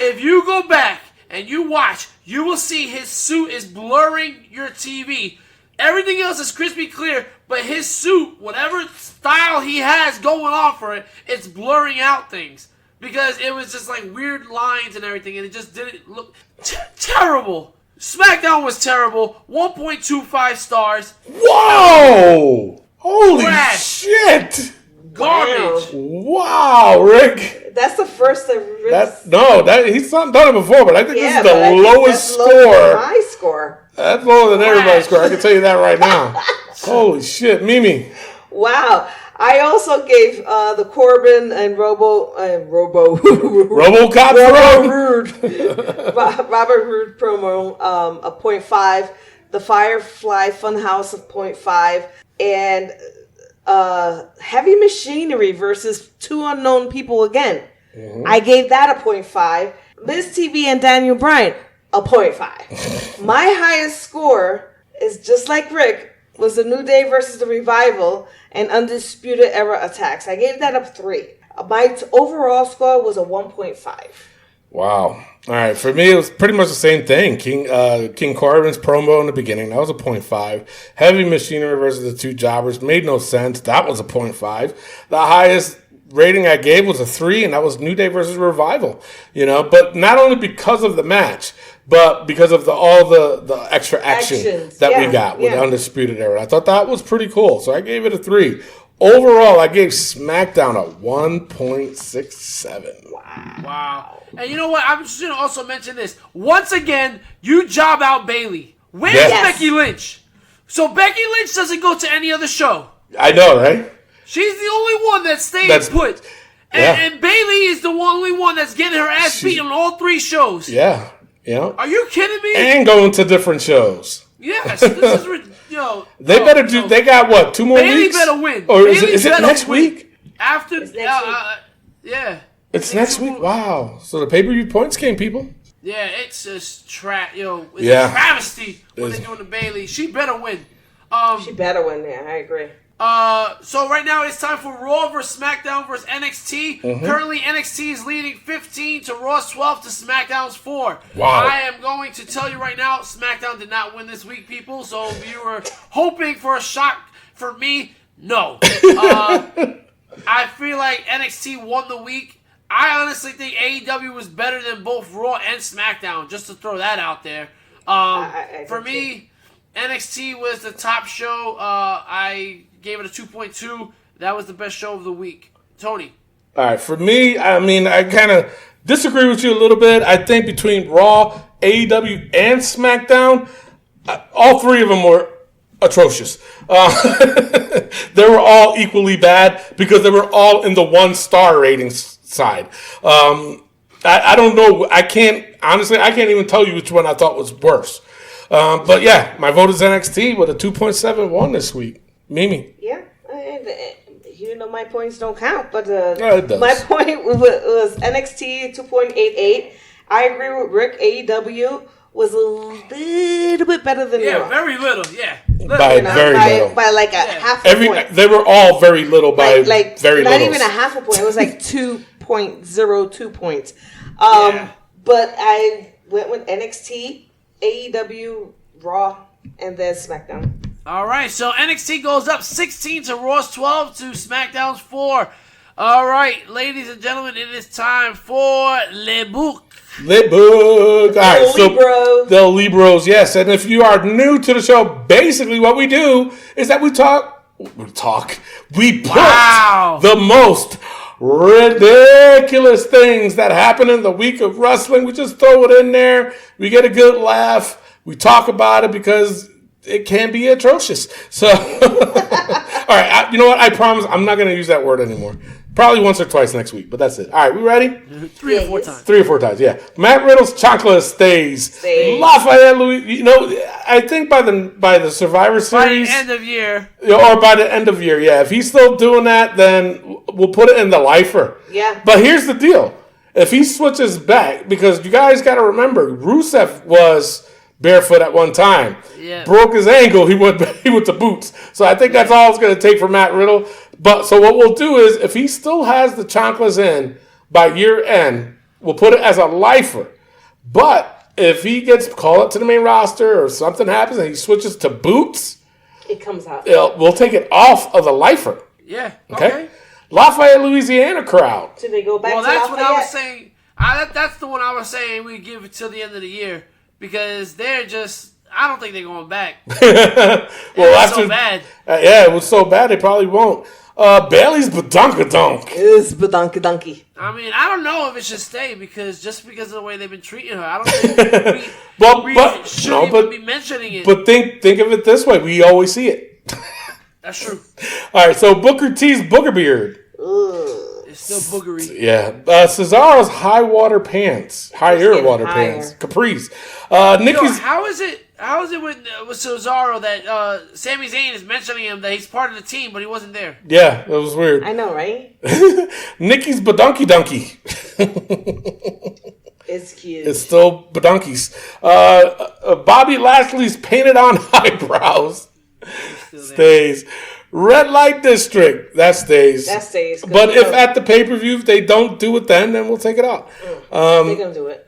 If you go back and you watch, you will see his suit is blurring your TV. Everything else is crispy clear, but his suit, whatever style he has going on for it, it's blurring out things. Because it was just like weird lines and everything, and it just didn't look terrible. SmackDown was terrible. 1.25 stars. Whoa! Holy Trash. shit! Garbage. Wow, Rick. That's the first that he's not done it before, but I think this is the lowest score. My score. That's lower than everybody's score. I can tell you that right now. Holy shit, Mimi. Wow. I also gave the Corbin and RoboCop Robert Roode promo a 0.5, the Firefly Funhouse of 0.5, and Heavy Machinery versus Two Unknown People again. I gave that a 0.5. Miz TV and Daniel Bryan a 0.5. My highest score is just like Rick. Was the New Day versus the Revival and Undisputed Era attacks. I gave that a 3. My overall score was a 1.5. Wow. All right. For me, it was pretty much the same thing. King Corbin's promo in the beginning, that was a 0.5. Heavy Machinery versus the two jobbers made no sense. That was a 0.5. The highest rating I gave was a 3, and that was New Day versus Revival. But not only because of the match, but because of all the extra action that we got with Undisputed Era. I thought that was pretty cool, so I gave it a 3. Overall, I gave SmackDown a 1.67. Wow. And you know what? I'm just going to also mention this. Once again, you job out Bayley. Where's Becky Lynch? So Becky Lynch doesn't go to any other show. I know, right? She's the only one that stays put. And Bayley is the only one that's getting her ass beat on all 3 shows. Yeah. Are you kidding me? And going to different shows. Yes, this is they better do. They got what? 2 more Bayley weeks. Bayley better win. Or is it next week? After it's next week. Yeah. It's next week. Wow. So the pay-per-view points came, people. Yeah, it's just it's a travesty what they're doing to Bayley. She better win. She better win. Yeah, I agree. So right now it's time for Raw vs. SmackDown vs. NXT. Currently NXT is leading 15 to Raw's 12 to SmackDown's 4. Wow. I am going to tell you right now, SmackDown did not win this week, people. So if you were hoping for a shock for me, no. I feel like NXT won the week. I honestly think AEW was better than both Raw and SmackDown, just to throw that out there. For me, NXT was the top show. I gave it a 2.2. That was the best show of the week. Tony. All right. For me, I mean, I kind of disagree with you a little bit. I think between Raw, AEW, and SmackDown, all 3 of them were atrocious. They were all equally bad because they were all in the 1-star ratings side. I don't know. I can't even tell you which one I thought was worse. But yeah, my vote is NXT with a 2.71 this week. Mimi. Yeah, my points don't count, but it does. My point was NXT 2.88. I agree with Rick. AEW was a little bit better than Raw. Very little. Yeah, by little. By like a half a point. They were all very little by like very not little. Not even a half a point. It was like 2.02 points. But I went with NXT, AEW, Raw, and then SmackDown. All right, so NXT goes up 16 to Raw's 12 to SmackDown's 4. All right, ladies and gentlemen, it is time for Le Book. Le Book. All right, Libros. The Libros, yes. And if you are new to the show, basically what we do is that we put the most ridiculous things that happen in the week of wrestling. We just throw it in there. We get a good laugh. We talk about it because it can be atrocious. So, all right, you know what? I promise I'm not going to use that word anymore. Probably once or twice next week, but that's it. All right, we ready? 3 or 4 times. 3 or 4 times, yeah. Matt Riddle's chocolate stays. Lafayette Louis, I think by the Survivor Series. By the end of year. Or by the end of year, yeah. If he's still doing that, then we'll put it in the lifer. Yeah. But here's the deal. If he switches back, because you guys got to remember, Rusev was barefoot at one time. Yeah. Broke his ankle, he went to boots. So I think that's all it's going to take for Matt Riddle. But so what we'll do is, if he still has the chanclas in by year end, we'll put it as a lifer. But if he gets called up to the main roster or something happens and he switches to boots, it comes out. We'll take it off of the lifer. Yeah. Okay. Lafayette, Louisiana crowd. So they go back to that's Lafayette? what I was saying. That's the one I was saying we give it till the end of the year. Because they're just, I don't think they're going back. Well, so bad. It was so bad they probably won't. Bailey's badunkadunk. It is badunkadunky. I mean, I don't know if it should stay because of the way they've been treating her. I don't think we shouldn't even be mentioning it. But think of it this way: we always see it. That's true. All right, so Booker T's Booger Beard. Ugh. It's still Booger T's Booger Beard. Ugh. It's still boogery. Yeah. Cesaro's Higher Water Pants. Capris. Nikki's... How is it with Cesaro that Sami Zayn is mentioning him that he's part of the team, but he wasn't there? Yeah, that was weird. I know, right? Nikki's Badunky Donkey. It's cute. It's still Badunkies. Bobby Lashley's painted on eyebrows. Stays. Red Light District. That stays. That stays. But if at the pay-per-view they don't do it then we'll take it out. They're going to do it.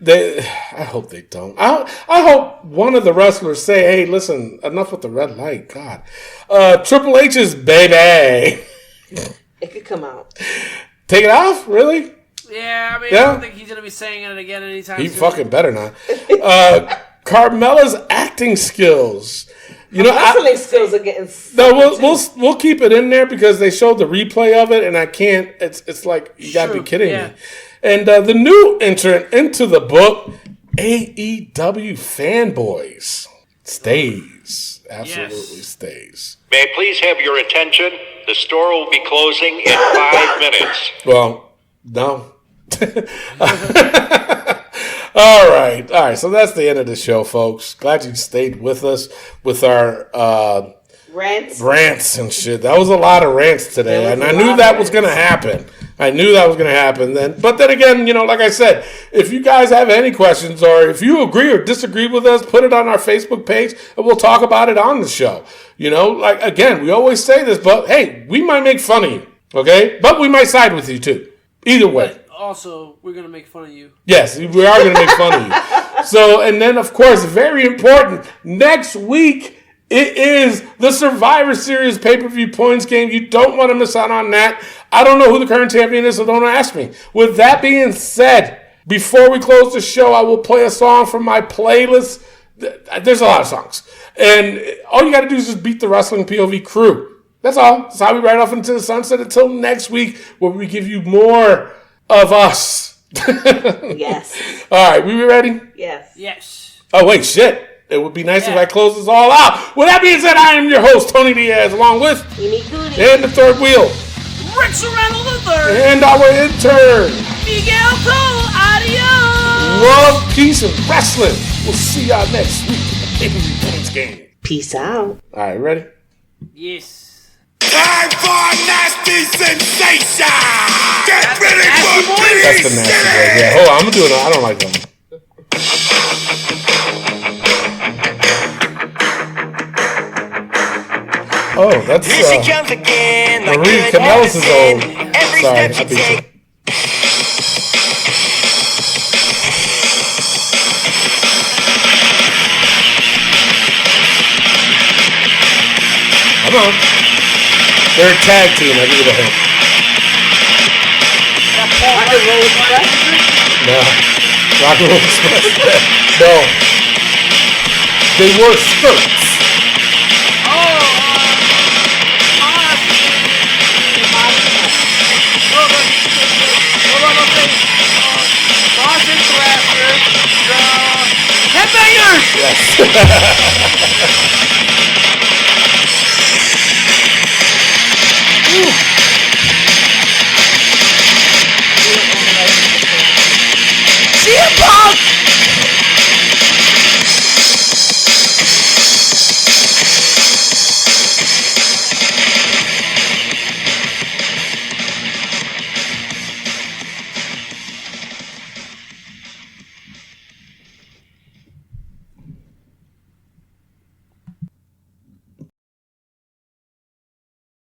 I hope they don't. I hope one of the wrestlers say, hey, listen, enough with the red light. God. Triple H's baby. It could come out. Take it off? Really? Yeah, I mean, Yeah. I don't think he's going to be saying it again anytime He soon. fucking better not. Carmella's acting skills. You know, Wrestling skills are getting... no, we'll keep it in there because they showed the replay of it, and I can't. It's like you gotta be kidding me. And the new entrant into the book, AEW Fanboys, stays. Absolutely stays. May I please have your attention? The store will be closing in 5 minutes. Well, no. All right. So that's the end of the show, folks. Glad you stayed with us with our rants and shit. That was a lot of rants today, and I knew that was going to happen. But then again, you know, like I said, if you guys have any questions or if you agree or disagree with us, put it on our Facebook page, and we'll talk about it on the show. You know, like again, we always say this, but hey, we might make fun of you, okay? But we might side with you too. Either way. But also, we're going to make fun of you. Yes, we are going to make fun of you. So, and then, of course, very important, next week, it is the Survivor Series pay-per-view points game. You don't want to miss out on that. I don't know who the current champion is, so don't ask me. With that being said, before we close the show, I will play a song from my playlist. There's a lot of songs. And all you got to do is just beat the Wrestling POV crew. That's all. That's how we ride off into the sunset until next week, where we give you more of us. Yes. All right, we ready? Yes. Oh, wait, shit. It would be nice if I close this all out. With that being said, I am your host, Tony Diaz, along with... And the third wheel. Rick Serrano the third. And our intern. Miguel Cole, adios. Love, peace, and wrestling. We'll see y'all next week at the pay-per-view points game. Peace out. All right, ready? Yes. Time for nasty sensation! Get ready for That's the nasty boys. Yeah, hold on. I'm going to do it. I don't like that. Oh, that's Marie Canellis' old. Sorry, I beat you. Come on. They're a tag team. I give you the hint. No. Rock and Roll Express. No. They wore skirts. Headbangers! Yes.